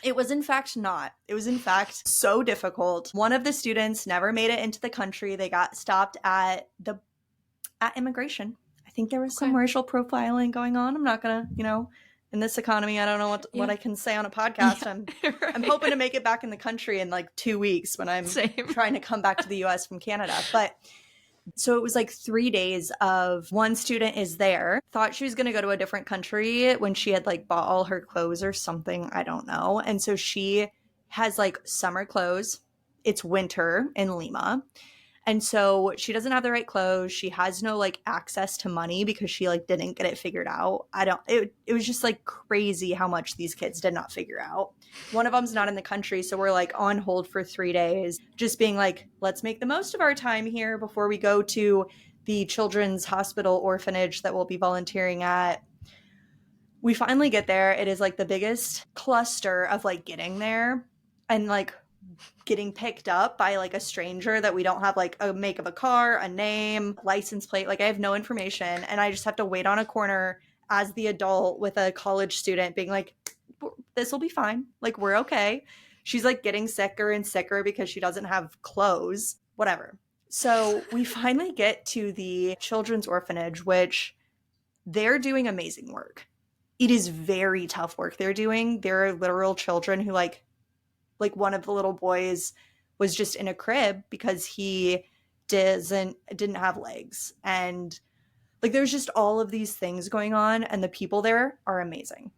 It was in fact not. It was in fact so difficult. One of the students never made it into the country. They got stopped at immigration. I think there was some racial profiling going on. I'm not going to, in this economy, I don't know what I can say on a podcast. Yeah, I'm hoping to make it back in the country in like 2 weeks when I'm trying to come back to the US from Canada. But so it was like 3 days of one student is there, thought she was going to go to a different country when she had like bought all her clothes or something. I don't know. And so she has like summer clothes. It's winter in Lima. And so she doesn't have the right clothes. She has no like access to money because she like didn't get it figured out. It was just like crazy how much these kids did not figure out. One of them's not in the country, so we're like on hold for 3 days, just being like, let's make the most of our time here before we go to the children's hospital orphanage that we'll be volunteering at. We finally get there. It is like the biggest cluster of like getting there and like getting picked up by like a stranger that we don't have like a make of a car, a name, license plate. Like I have no information, and I just have to wait on a corner as the adult with a college student being like, this will be fine. Like we're okay. She's like getting sicker and sicker because she doesn't have clothes, whatever. So we finally get to the children's orphanage, which they're doing amazing work. It is very tough work they're doing. There are literal children who like one of the little boys was just in a crib because he didn't have legs. And like there's just all of these things going on, and the people there are amazing.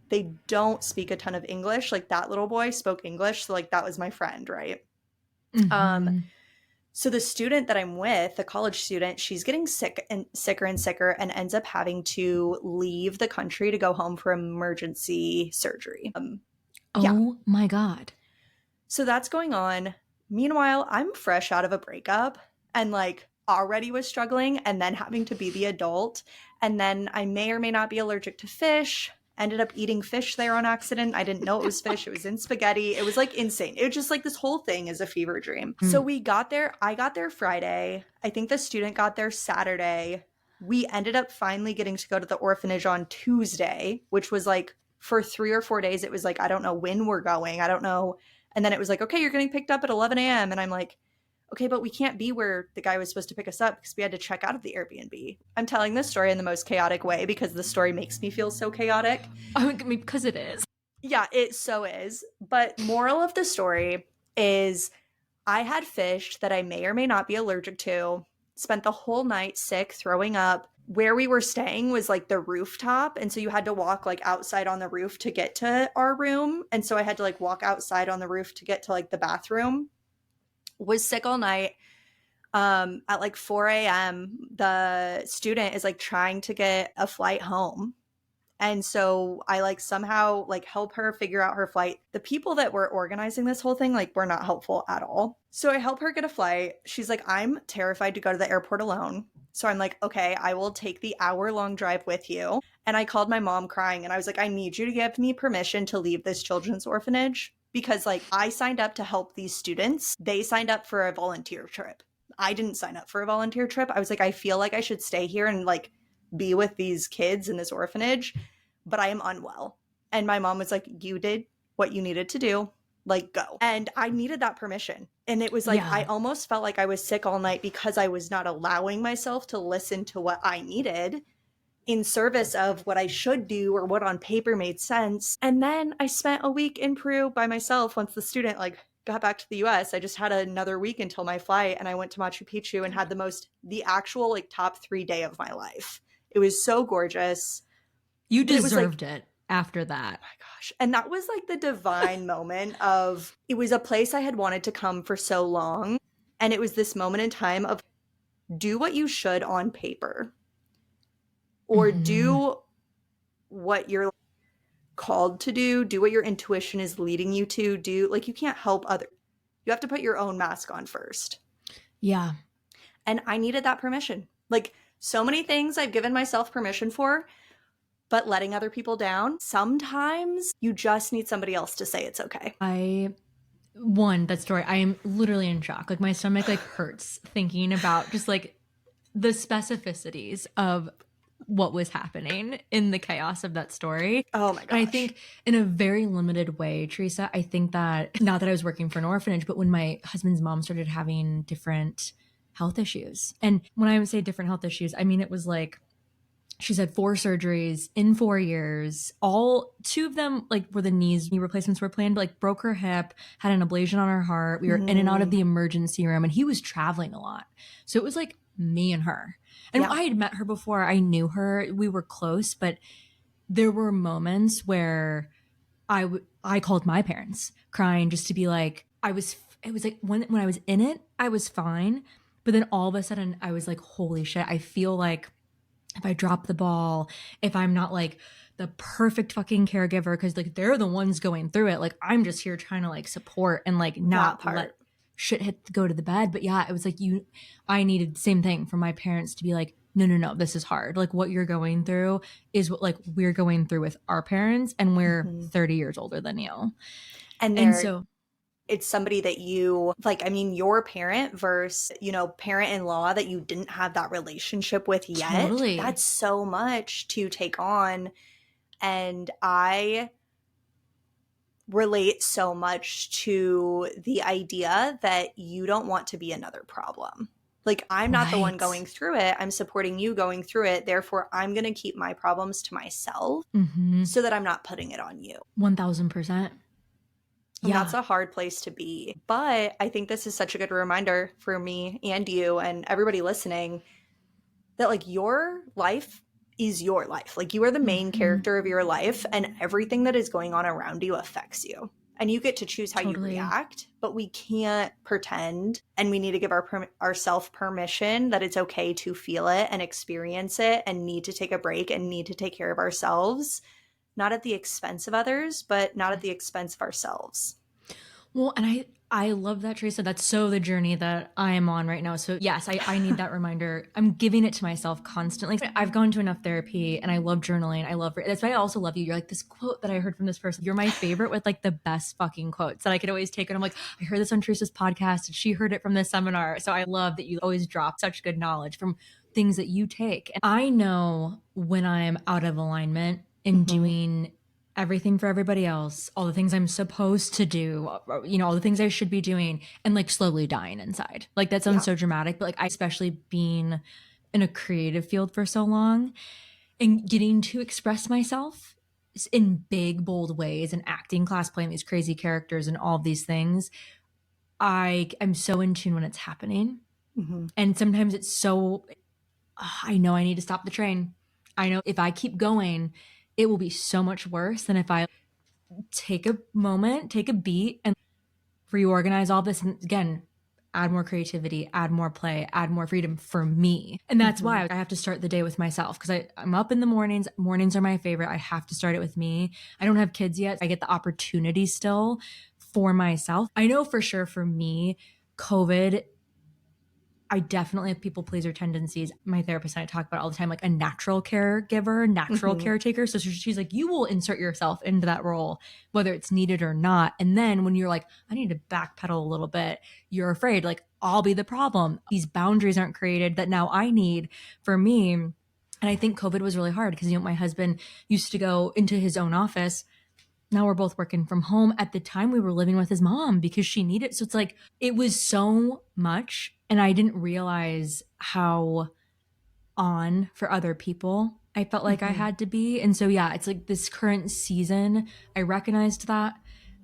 They don't speak a ton of English. Like that little boy spoke English, so like that was my friend, right? Mm-hmm. So the student that I'm with, the college student, she's getting sick and sicker and sicker and ends up having to leave the country to go home for emergency surgery. Oh my God. So that's going on. Meanwhile, I'm fresh out of a breakup and like already was struggling, and then having to be the adult. And then I may or may not be allergic to fish. Ended up eating fish there on accident. I didn't know it was fish. It was in spaghetti. It was like insane. It was just like this whole thing is a fever dream. So we got there. I got there Friday. I think the student got there Saturday. We ended up finally getting to go to the orphanage on Tuesday, which was like for 3 or 4 days. It was like, I don't know when we're going. I don't know. And then it was like, okay, you're getting picked up at 11 a.m. And I'm like, okay, but we can't be where the guy was supposed to pick us up because we had to check out of the Airbnb. I'm telling this story in the most chaotic way because the story makes me feel so chaotic. I mean, because it is. Yeah, it so is. But moral of the story is I had fish that I may or may not be allergic to, spent the whole night sick, throwing up. Where we were staying was like the rooftop, and so you had to walk like outside on the roof to get to our room. And so I had to like walk outside on the roof to get to like the bathroom. Was sick all night. At like 4 a.m., the student is like trying to get a flight home. And so I like somehow like help her figure out her flight. The people that were organizing this whole thing like were not helpful at all. So I help her get a flight. She's like, I'm terrified to go to the airport alone. So I'm like, okay, I will take the hour-long drive with you. And I called my mom crying and I was like, I need you to give me permission to leave this children's orphanage because like I signed up to help these students. They signed up for a volunteer trip. I didn't sign up for a volunteer trip. I was like, I feel like I should stay here and like be with these kids in this orphanage, but I am unwell. And my mom was like, you did what you needed to do. Like, go. And I needed that permission. And it was like, I almost felt like I was sick all night because I was not allowing myself to listen to what I needed in service of what I should do or what on paper made sense. And then I spent a week in Peru by myself once the student like got back to the US. I just had another week until my flight, and I went to Machu Picchu and had the actual like top 3 day of my life. It was so gorgeous. You deserved it after that. Oh my gosh. And that was like the divine moment of, it was a place I had wanted to come for so long. And it was this moment in time of do what you should on paper, or do what you're called to do what your intuition is leading you to do. Like you can't help others. You have to put your own mask on first. Yeah. And I needed that permission. Like so many things I've given myself permission for, but letting other people down, sometimes you just need somebody else to say it's okay. That story, I am literally in shock. Like my stomach like hurts thinking about just like the specificities of what was happening in the chaos of that story. Oh my gosh. And I think in a very limited way, Teresa, I think that not that I was working for an orphanage, but when my husband's mom started having different health issues. And when I would say different health issues, I mean, it was like, she's had 4 surgeries in 4 years. 2 of them like were the knee replacements were planned, but like broke her hip, had an ablation on her heart. We were in and out of the emergency room, and he was traveling a lot. So it was like me and her. And I had met her before. I knew her. We were close, but there were moments where I called my parents crying just to be like, it was like when I was in it, I was fine. But then all of a sudden I was like, holy shit, I feel like if I drop the ball, if I'm not like the perfect fucking caregiver, because like they're the ones going through it, like I'm just here trying to like support and like That not let part. shit go to the bed. But yeah, it was like I needed the same thing from my parents to be like, no, no, no, this is hard. Like what you're going through is what like we're going through with our parents, and we're Mm-hmm. 30 years older than you. And And so it's somebody that you like, I mean, your parent versus, parent-in-law that you didn't have that relationship with yet. totally. That's so much to take on. And I relate so much to the idea that you don't want to be another problem. Like, I'm not the one Right. going through it. I'm supporting you going through it. Therefore, I'm going to keep my problems to myself Mm-hmm. so that I'm not putting it on you. 1000%. And that's Yeah, a hard place to be. But I think this is such a good reminder for me and you and everybody listening that, like, your life is your life. Like, you are the main mm-hmm. character of your life, and everything that is going on around you affects you. And you get to choose how you Totally. react, but we can't pretend, and we need to give ourself permission that it's okay to feel it and experience it and need to take a break and need to take care of ourselves, not at the expense of others, but not at the expense of ourselves. Well, and I love that, Teresa. That's so the journey that I am on right now. So yes, I need that reminder. I'm giving it to myself constantly. I've gone to enough therapy, and I love journaling. I love that's why I also love you. You're like this quote that I heard from this person. You're my favorite with like the best fucking quotes that I could always take. And I'm like, I heard this on Teresa's podcast, and she heard it from this seminar. So I love that you always drop such good knowledge from things that you take. And I know when I'm out of alignment in Mm-hmm. doing everything for everybody else, all the things I'm supposed to do, all the things I should be doing, and like slowly dying inside. Like that sounds Yeah. so dramatic, but like I, especially being in a creative field for so long and getting to express myself in big, bold ways and acting class, playing these crazy characters and all of these things, I am so in tune when it's happening. Mm-hmm. And sometimes it's so, I know I need to stop the train. I know if I keep going, it will be so much worse than if I take a moment, take a beat, and reorganize all this. And again, add more creativity, add more play, add more freedom for me. And that's Mm-hmm. why I have to start the day with myself, because I'm up in the mornings. Mornings are my favorite. I have to start it with me. I don't have kids yet. I get the opportunity still for myself. I know for sure for me, COVID, I definitely have people pleaser tendencies. My therapist and I talk about all the time, like a natural caregiver, natural Mm-hmm. caretaker. So she's like, you will insert yourself into that role, whether it's needed or not. And then when you're like, I need to backpedal a little bit, you're afraid, like, I'll be the problem. These boundaries aren't created that now I need for me. And I think COVID was really hard because, my husband used to go into his own office. Now we're both working from home. At the time, we were living with his mom because she needed it. So it's like, it was so much. And I didn't realize how on for other people I felt like I Mm-hmm. had to be. And so, yeah, it's like this current season, I recognized that,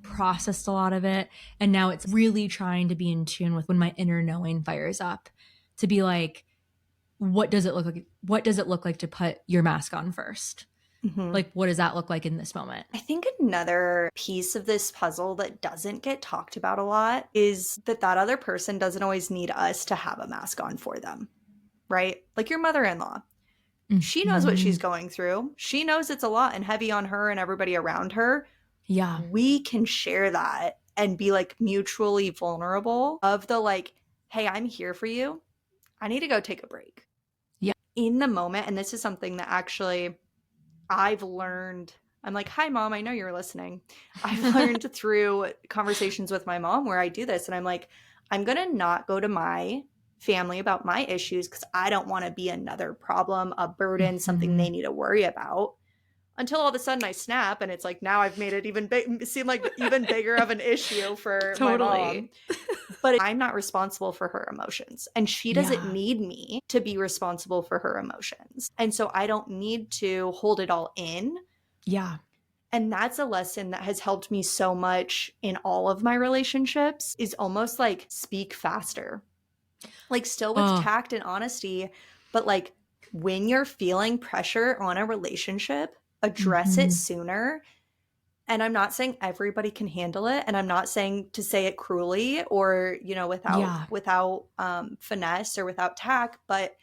processed a lot of it. And now it's really trying to be in tune with when my inner knowing fires up to be like, what does it look like? What does it look like to put your mask on first? Mm-hmm. Like, what does that look like in this moment? I think another piece of this puzzle that doesn't get talked about a lot is that other person doesn't always need us to have a mask on for them, right? Like your mother-in-law. She knows what Mm-hmm. she's going through. She knows it's a lot and heavy on her and everybody around her. Yeah. We can share that and be like mutually vulnerable of the like, hey, I'm here for you. I need to go take a break. Yeah. In the moment, and this is something that actually I've learned. I'm like, hi, mom, I know you're listening. I've learned through conversations with my mom where I do this, and I'm like, I'm going to not go to my family about my issues because I don't want to be another problem, a burden, something Mm-hmm. they need to worry about. Until all of a sudden I snap, and it's like now I've made it seem like even bigger of an issue for my mom. Totally. But I'm not responsible for her emotions, and she doesn't Yeah. need me to be responsible for her emotions. And so I don't need to hold it all in. Yeah. And that's a lesson that has helped me so much in all of my relationships, is almost like speak faster. Like still with Oh, tact and honesty, but like when you're feeling pressure on a relationship, address it mm-hmm. sooner. And I'm not saying everybody can handle it, and I'm not saying to say it cruelly or, without Yeah. finesse or without tact, but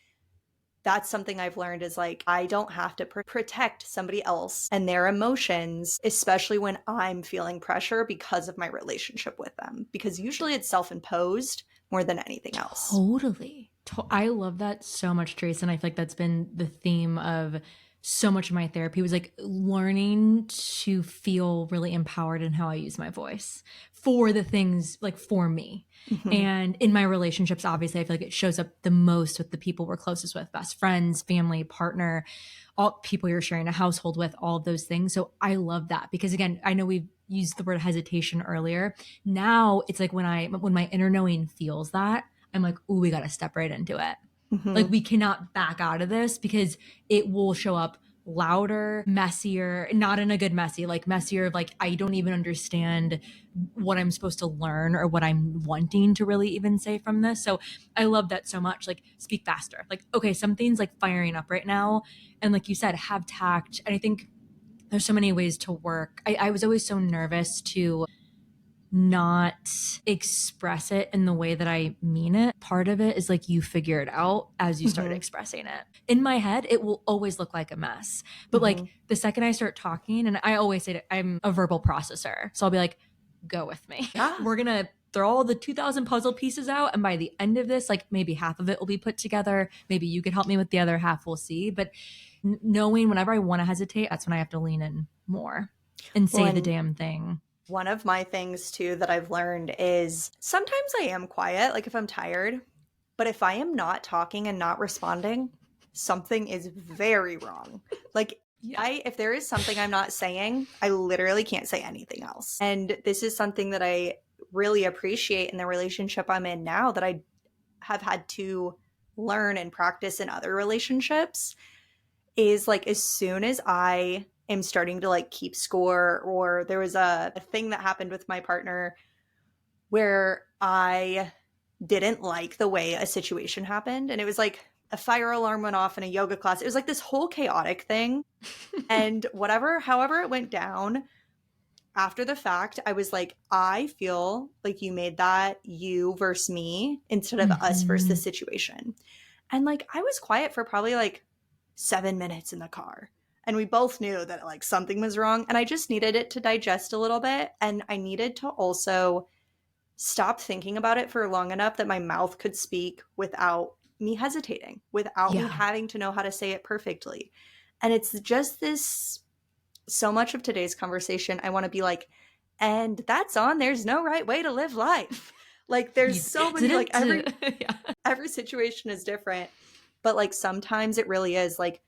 that's something I've learned is like I don't have to protect somebody else and their emotions, especially when I'm feeling pressure because of my relationship with them, because usually it's self-imposed more than anything else. Totally. I love that so much, Trace. And I feel like that's been the theme of so much of my therapy was like learning to feel really empowered in how I use my voice for the things like for me. Mhm. And in my relationships, obviously, I feel like it shows up the most with the people we're closest with, best friends, family, partner, all people you're sharing a household with, all of those things. So I love that because again, I know we've used the word hesitation earlier. Now it's like when my inner knowing feels that, I'm like, ooh, we got to step right into it. Like Mhm. we cannot back out of this because it will show up louder, messier, not in a good messy, like messier, like I don't even understand what I'm supposed to learn or what I'm wanting to really even say from this. So I love that so much. Like speak faster. Like, okay, something's like firing up right now. And like you said, have tact. And I think there's so many ways to work. I was always so nervous to not express it in the way that I mean it. Part of it is like you figure it out as you start Mhm. expressing it. In my head, it will always look like a mess. But like Mhm. the second I start talking, and I always say I'm a verbal processor. So I'll be like, go with me. Yeah. We're going to throw all the 2,000 puzzle pieces out. And by the end of this, like maybe half of it will be put together. Maybe you could help me with the other half. We'll see. But knowing whenever I want to hesitate, that's when I have to lean in more and Well, say the and damn thing. one of my things too that I've learned is sometimes I am quiet, like if I'm tired, but if I am not talking and not responding, something is very wrong. Like Yeah. I if there is something I'm not saying, I literally can't say anything else. And this is something that I really appreciate in the relationship I'm in now that I have had to learn and practice in other relationships is like as soon as I am starting to like keep score, or there was a thing that happened with my partner where I didn't like the way a situation happened, and it was like a fire alarm went off in a yoga class. It was like this whole chaotic thing, and however it went down, after the fact, I was like, I feel like you made that you versus me instead of us versus the Mm-hmm. situation. And like, I was quiet for probably like 7 minutes in the car. And we both knew that like something was wrong. And I just needed it to digest a little bit. And I needed to also stop thinking about it for long enough that my mouth could speak without me hesitating, without me Yeah. having to know how to say it perfectly. And it's just this so much of today's conversation, I want to be like, and that's on. There's no right way to live life. Like there's You so many like didn't. Yeah. every situation is different, but like sometimes it really is like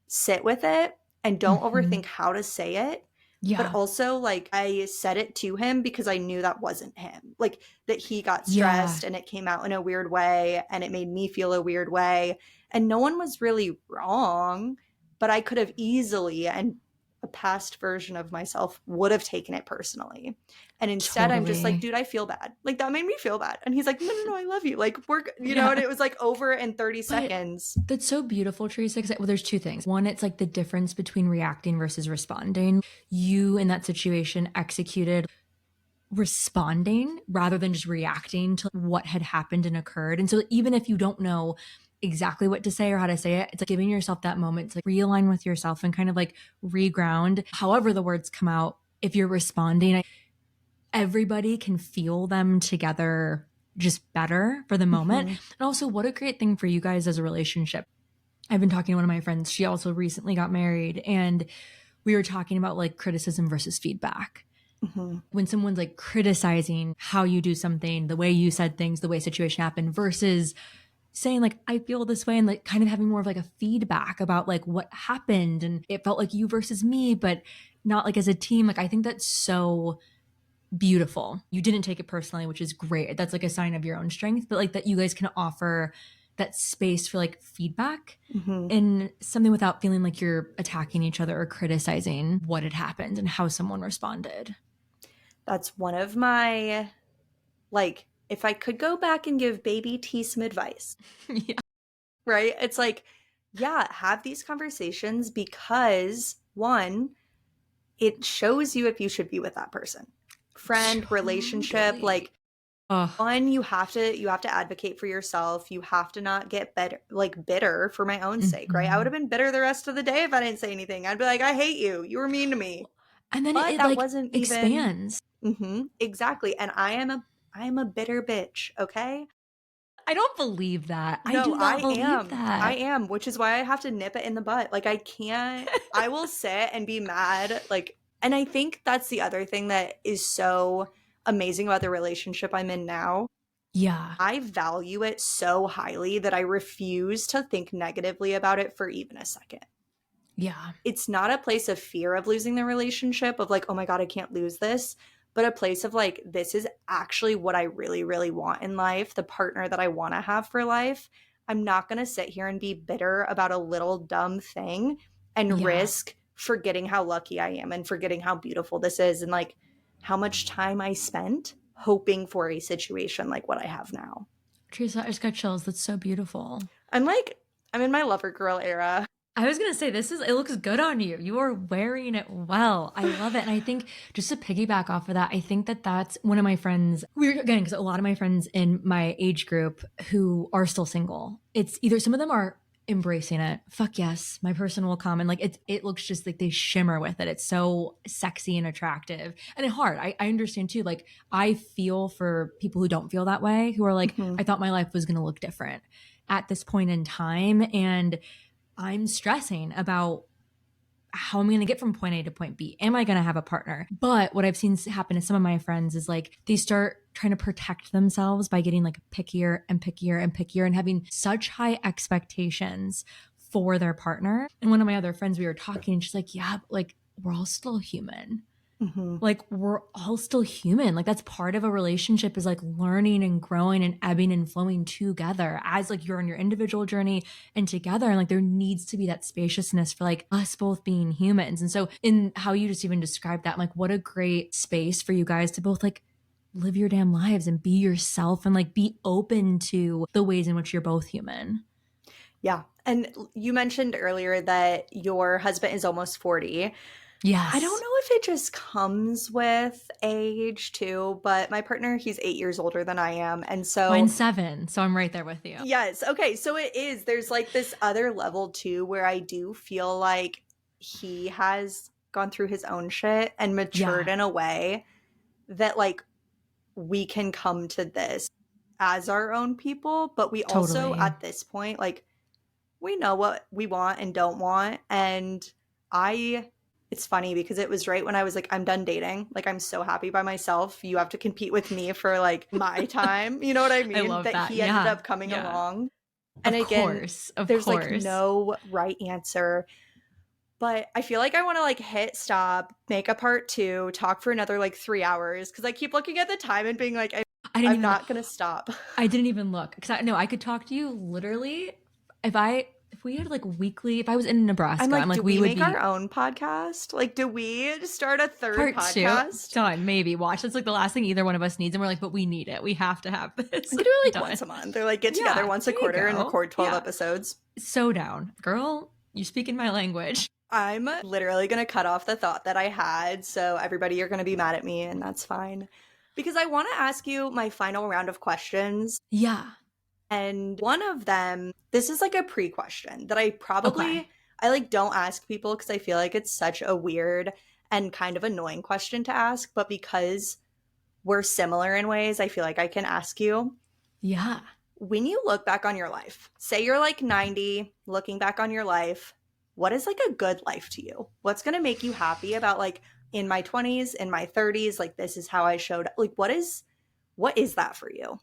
sit with it and don't Mm-hmm. overthink how to say it. But Yeah. also like I said it to him because I knew that wasn't him. Like that he got Yeah. stressed and it came out in a weird way and it made me feel a weird way. And no one was really wrong, but I could have easily, and a past version of myself would have taken it personally. And instead I'm just like, Totally. dude, I feel bad. Like that made me feel bad. And he's like, no, no, no, I love you. Like Yeah. and it was like over in 30 But seconds. that's so beautiful, Teresa. Well, there's two things. One, it's like the difference between reacting versus responding. You in that situation executed responding rather than just reacting to what had happened and occurred. And so even if you don't know exactly what to say or how to say it, it's like giving yourself that moment to like realign with yourself and kind of like reground however the words come out. If you're responding, everybody can feel them together just better for the moment. Mm-hmm. And also, what a great thing for you guys as a relationship. I've been talking to one of my friends. She also recently got married, and we were talking about like criticism versus feedback. Mm-hmm. When someone's like criticizing how you do something, the way you said things, the way a situation happened, versus saying like I feel this way and like kind of having more of like a feedback about like what happened and it felt like you versus me, but not like as a team. Like I think that's so beautiful. You didn't take it personally, which is great. That's like a sign of your own strength, but like that you guys can offer that space for like feedback Mm-hmm. and something without feeling like you're attacking each other or criticizing what had happened and how someone responded. That's one of my, like, if I could go back and give baby T some advice, Yeah. right? It's like, yeah, have these conversations because one, it shows you if you should be with that person. Friend, relationship, Totally. like Ugh. one, you have to advocate for yourself. You have to not get bitter for my own sake, right? I would have been bitter the rest of the day if I didn't say anything. I'd be like, I hate you. You were mean to me. And then But it that like wasn't even expands. exactly. And I am a bitter bitch, okay? I don't believe that. I No, do not I believe am. I that. am, which is why I have to nip it in the butt. Like I can't I will sit and be mad like and I think that's the other thing that is so amazing about the relationship I'm in now. Yeah. I value it so highly that I refuse to think negatively about it for even a second. Yeah. It's not a place of fear of losing the relationship, of like, oh my God, I can't lose this, but a place of like, this is actually what I really, really want in life, the partner that I want to have for life. I'm not going to sit here and be bitter about a little dumb thing and Yeah. risk forgetting how lucky I am and forgetting how beautiful this is and like how much time I spent hoping for a situation like what I have now. Teresa, I just got chills. That's so beautiful. I'm in my lover girl era. I was gonna say it looks good on you. You are wearing it well. I love it. And I think just to piggyback off of that, I think that that's one of my friends. We're again, because a lot of my friends in my age group who are still single, it's either some of them are embracing it. Fuck yes, my person will come. And like it looks just like they shimmer with it. It's so sexy and attractive. And it's hard. I understand too. Like I feel for people who don't feel that way, who are like, I thought my life was gonna look different at this point in time. And I'm stressing about how I'm going to get from point A to point B. Am I going to have a partner? But what I've seen happen to some of my friends is like they start trying to protect themselves by getting like pickier and pickier and pickier and having such high expectations for their partner. And one of my other friends, we were talking, and she's like, yeah, but like we're all still human. Like we're all still human. Like that's part of a relationship is like learning and growing and ebbing and flowing together as like you're on your individual journey and together. And like there needs to be that spaciousness for like us both being humans. And so in how you just even described that, like what a great space for you guys to both like live your damn lives and be yourself and like be open to the ways in which you're both human. Yeah. And you mentioned earlier that your husband is almost 40. I don't Yes. know if it just comes with age too, but my partner, he's 8 years older than I am. And so, Mine's 7. So I'm right there with you. yes. Okay. So it is, there's like this other level too where I do feel like he has gone through his own shit and matured Yeah, in a way that like we can come to this as our own people. But we also, totally. at this point, like, we know what we want and don't want. And I, it's funny because it was right when I was like, I'm done dating. Like, I'm so happy by myself. You have to compete with me for like my time. You know what I I mean? love That that. he ended Yeah. up coming Yeah. along. And Of again, course. Of there's like course. no right answer. But I feel like I want to like hit stop, make a part two, talk for another like 3 hours because I keep looking at the time and being like, I didn't I'm even not going to stop. I didn't even look cuz I no, I could talk to you literally if we had like weekly if I was in I'm Nebraska, I'm like, do like we we would make our be own podcast? Like, do we start a third part 2 podcast? done, maybe watch. That's like the last thing either one of us needs and we're like, but we need it. We have to have this We could do it like done. once a month or like get together Yeah, once a there you quarter and go. record 12 Yeah. episodes. So down. Girl, you speaking my language. I'm literally going to cut off the thought that I had. So, everybody, you're going to be mad at me, and that's fine. Because I want to ask you my final round of questions. Yeah. And one of them, this is like a pre question that Okay. I like don't ask people because I feel like it's such a weird and kind of annoying question to ask. But because we're similar in ways, I feel like I can ask you. Yeah. When you look back on your life, say you're like 90, looking back on your life, what is like a good life to you? What's going to make you happy about like in my 20s, in my 30s, like this is how I showed up? Like what is that for you?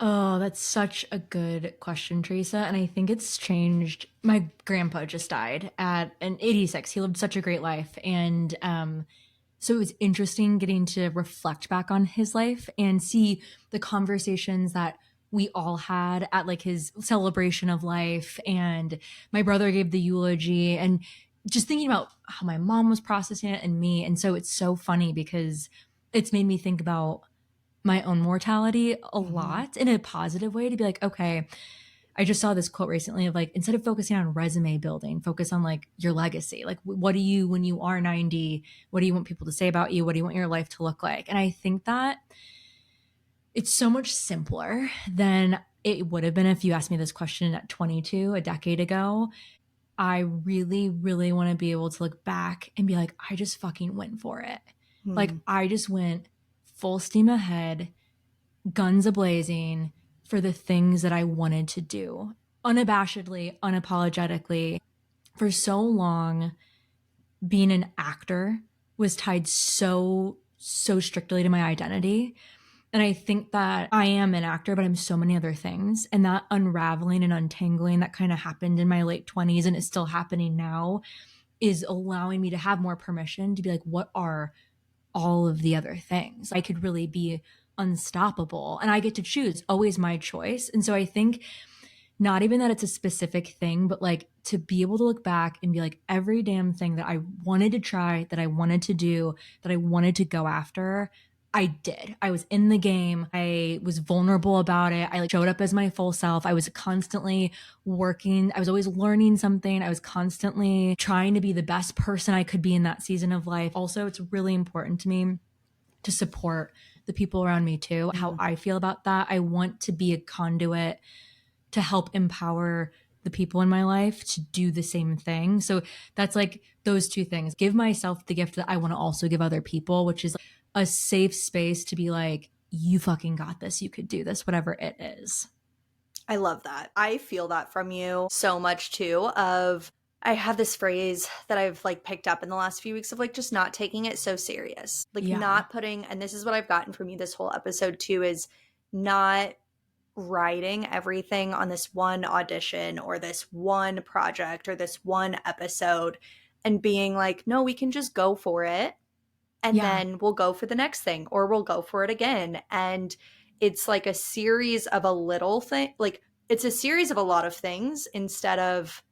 Oh, that's such a good question, Teresa. And I think it's changed. My grandpa just died at an 86. He lived such a great life. And so it was interesting getting to reflect back on his life and see the conversations that we all had at like his celebration of life. And my brother gave the eulogy and just thinking about how my mom was processing it and me. And so it's so funny because it's made me think about my own mortality a Mhm. lot in a positive way to be like, okay, I just saw this quote recently of like, instead of focusing on resume building, focus on like your legacy. Like, what do you, when you are 90, what do you want people to say about you? What do you want your life to look like? And I think that it's so much simpler than it would have been if you asked me this question at 22, a decade ago. I really, really want to be able to look back and be like, I just fucking went for it. Like, I just went full steam ahead, guns a-blazing for the things that I wanted to do, unabashedly, unapologetically. For so long, being an actor was tied so strictly to my identity. And I think that I am an actor, but I'm so many other things. And that unraveling and untangling that kind of happened in my late 20s and it's still happening now is allowing me to have more permission to be like, what are all of the other things? I could really be unstoppable and I get to choose, always my choice. And so I think not even that it's a specific thing, but like to be able to look back and be like, every damn thing that I wanted to try, that I wanted to do, that I wanted to go after, I did. I was in the game. I was vulnerable about it. I like showed up as my full self. I was constantly working. I was always learning something. I was constantly trying to be the best person I could be in that season of life. Also, it's really important to me to support the people around me too. How I feel about that. I want to be a conduit to help empower the people in my life to do the same thing. So that's like those two things. Give myself the gift that I want to also give other people, which is a safe space to be like, you fucking got this. You could do this, whatever it is. I love that. I feel that from you so much too of I have this phrase that I've like picked up in the last few weeks of like just not taking it so serious. Like not putting, and this is what I've gotten from you this whole episode too, is not writing everything on this one audition or this one project or this one episode and being like, no, we can just go for it. And then we'll go for the next thing or we'll go for it again. And it's like a series of a little thing. Like it's a series of a lot of things instead of,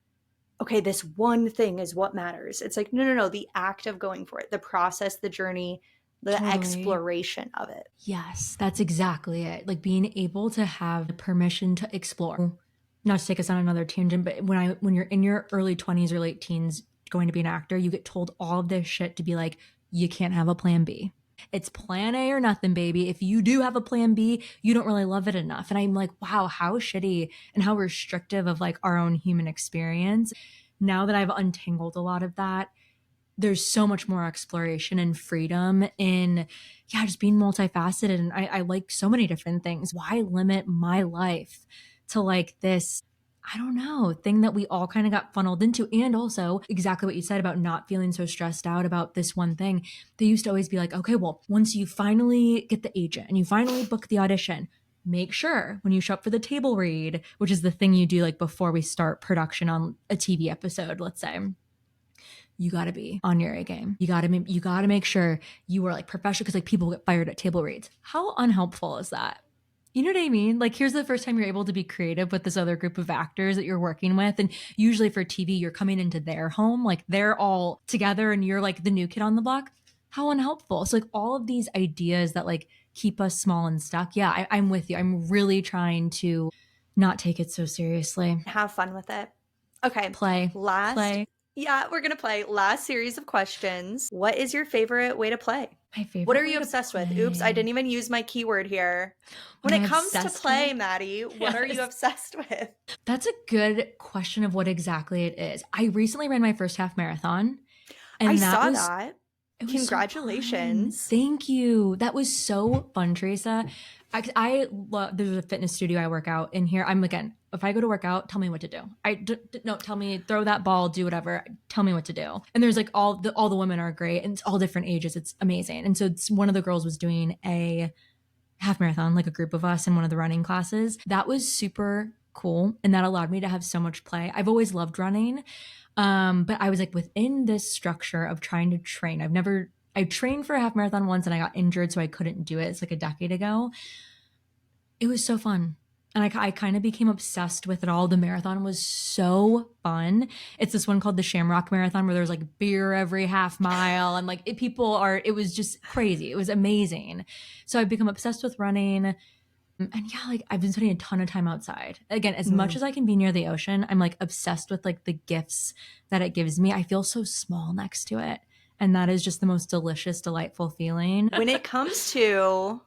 okay, this one thing is what matters. It's like, no. The act of going for it, the process, the journey, the exploration of it. Yes, that's exactly it. Like being able to have the permission to explore. Not to take us on another tangent, but when you're in your early 20s or late teens going to be an actor, you get told all of this shit to be like, you can't have a plan B. It's plan A or nothing, baby. If you do have a plan B, you don't really love it enough. And I'm like, wow, how shitty and how restrictive of like our own human experience. Now that I've untangled a lot of that, there's so much more exploration and freedom in, just being multifaceted. And I like so many different things. Why limit my life to like this, I don't know, thing that we all kind of got funneled into? And also exactly what you said about not feeling so stressed out about this one thing. They used to always be like, okay, well, once you finally get the agent and you finally book the audition, make sure when you show up for the table read, which is the thing you do like before we start production on a TV episode, let's say, you got to be on your A game. You got to make sure you are like professional, because like people get fired at table reads. How unhelpful is that? You know what I mean? Like, here's the first time you're able to be creative with this other group of actors that you're working with. And usually for TV, you're coming into their home. Like, they're all together and you're like the new kid on the block. How unhelpful. So, like, all of these ideas that like keep us small and stuck. Yeah, I'm with you. I'm really trying to not take it so seriously. Have fun with it. Okay. Play. Yeah, we're going to play. Last series of questions. What is your favorite way to play? My favorite. What are you obsessed with? Oops, I didn't even use my keyword here. When it comes to play, Maddie, what are you obsessed with? That's a good question of what exactly it is. I recently ran my first half marathon. And I saw that. Congratulations. So thank you. That was so fun, Teresa. I love, there's a fitness studio I work out in here. If I go to work out, tell me what to do. No, tell me, throw that ball, do whatever. Tell me what to do. And there's like all the women are great and it's all different ages. It's amazing. And so one of the girls was doing a half marathon, like a group of us in one of the running classes. That was super cool. And that allowed me to have so much play. I've always loved running. But I was like within this structure of trying to train. I trained for a half marathon once and I got injured, so I couldn't do it. It's like a decade ago. It was so fun. And I kind of became obsessed with it all. The marathon was so fun. It's this one called the Shamrock Marathon where there's like beer every half mile and like it was just crazy. It was amazing. So I've become obsessed with running. And yeah, like I've been spending a ton of time outside. Again, as much as I can be near the ocean, I'm like obsessed with like the gifts that it gives me. I feel so small next to it. And that is just the most delicious, delightful feeling. When it comes to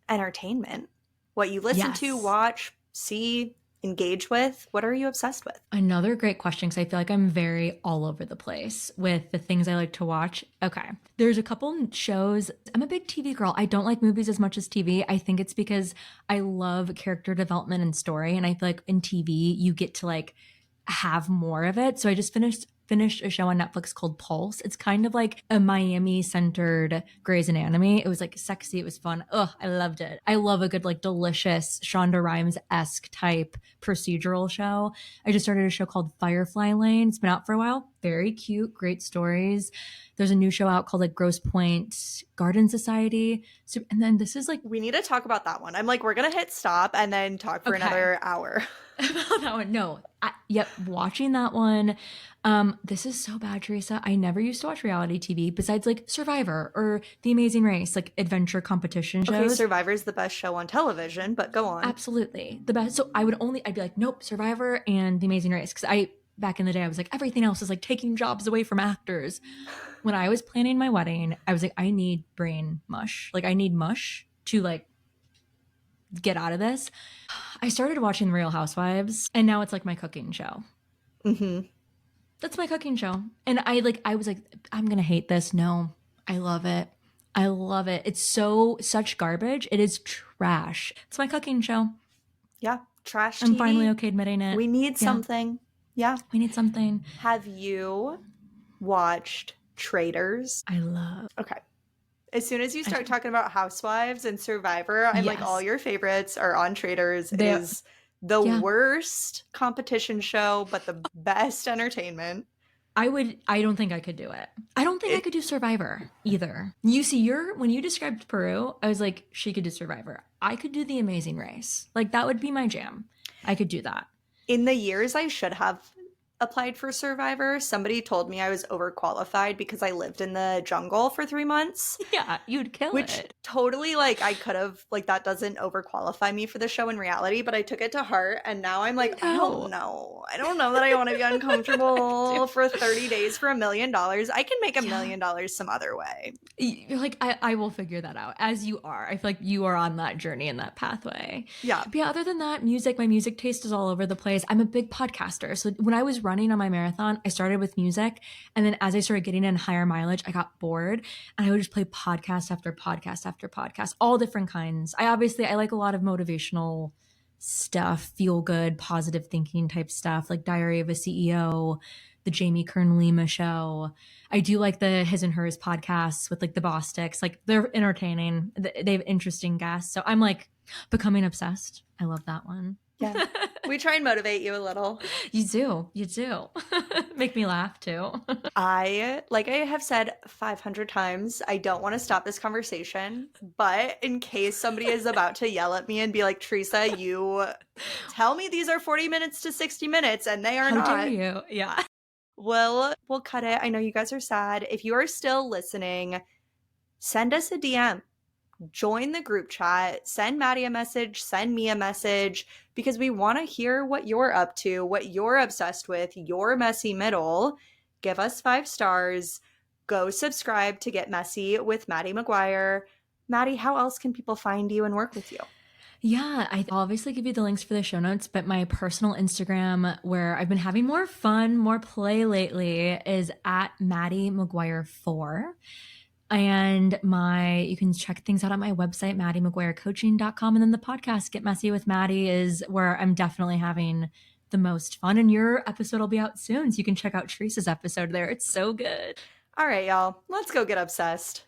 entertainment, what you listen to, Yes. watch, see, engage with, what are you obsessed with? Another great question, because I feel like I'm very all over the place with the things I like to watch. Okay. There's a couple shows. I'm a big TV girl. I don't like movies as much as TV. I think it's because I love character development and story. And I feel like in TV, you get to like have more of it. So I just finished a show on Netflix called Pulse. It's kind of like a Miami centered Grey's Anatomy. It was like sexy. It was fun. Ugh, I loved it. I love a good, like delicious Shonda Rhimes-esque type procedural show. I just started a show called Firefly Lane. It's been out for a while. Very cute, great stories. There's a new show out called like Grosse Pointe Garden Society. So, and then this is like, We need to talk about that one. I'm like, we're going to hit stop and then talk for another hour. about that one. No. Yep. Watching that one. This is so bad, Teresa. I never used to watch reality TV besides like Survivor or The Amazing Race, like adventure competition shows. Okay, Survivor's the best show on television, but go on. Absolutely. The best. So I'd be like, nope, Survivor and The Amazing Race. Cause back in the day, I was like, everything else is like taking jobs away from actors. When I was planning my wedding, I was like, I need brain mush. Like I need mush to like get out of this. I started watching Real Housewives and now it's like my cooking show. Mm-hmm. That's my cooking show. And I was like, I'm going to hate this. No, I love it. I love it. It's such garbage. It is trash. It's my cooking show. Yeah, trash TV. I'm finally okay admitting it. We need something. Yeah. We need something. Have you watched Traitors? I love. Okay. As soon as you start talking about Housewives and Survivor, I'm like, all your favorites are on Traitors. It is the worst competition show, but the best entertainment. I don't think I could do it. I don't think I could do Survivor either. You see, when you described Peru, I was like, she could do Survivor. I could do The Amazing Race. Like that would be my jam. I could do that. In the years I should have applied for Survivor, somebody told me I was overqualified because I lived in the jungle for 3 months. Yeah, you'd kill which it. Totally, like, I could have, like, that doesn't overqualify me for the show in reality, but I took it to heart, and now I'm like, I don't know that I want to be uncomfortable for 30 days for $1 million. I can make $1 million some other way. You're like, I will figure that out, as you are. I feel like you are on that journey and that pathway. Yeah. But yeah, other than that, my music taste is all over the place. I'm a big podcaster. So when I was running on my marathon, I started with music. And then as I started getting in higher mileage, I got bored. And I would just play podcast after podcast after podcast, all different kinds. I like a lot of motivational stuff, feel good, positive thinking type stuff, like Diary of a CEO, the Jamie Kern Lima show. I do like the His and Hers podcasts with like the Bostics. Like they're entertaining. They have interesting guests. So I'm like becoming obsessed. I love that one. Yeah. We try and motivate you a little. You do. Make me laugh too. Like I have said 500 times, I don't want to stop this conversation, but in case somebody is about to yell at me and be like, Teresa, you tell me these are 40 minutes to 60 minutes and they are not. How dare you? Yeah. We'll cut it. I know you guys are sad. If you are still listening, send us a DM. Join the group chat, send Maddie a message, send me a message, because we want to hear what you're up to, what you're obsessed with, your messy middle. Give us 5 stars. Go subscribe to Get Messy with Maddie McGuire. Maddie, how else can people find you and work with you? Yeah, I'll obviously give you the links for the show notes, but my personal Instagram, where I've been having more fun, more play lately, is at Maddie McGuire 4. And you can check things out on my website, MaddieMcGuireCoaching.com. And then the podcast, Get Messy with Maddie, is where I'm definitely having the most fun. And your episode will be out soon, so you can check out Teresa's episode there. It's so good. All right, y'all. Let's go get obsessed.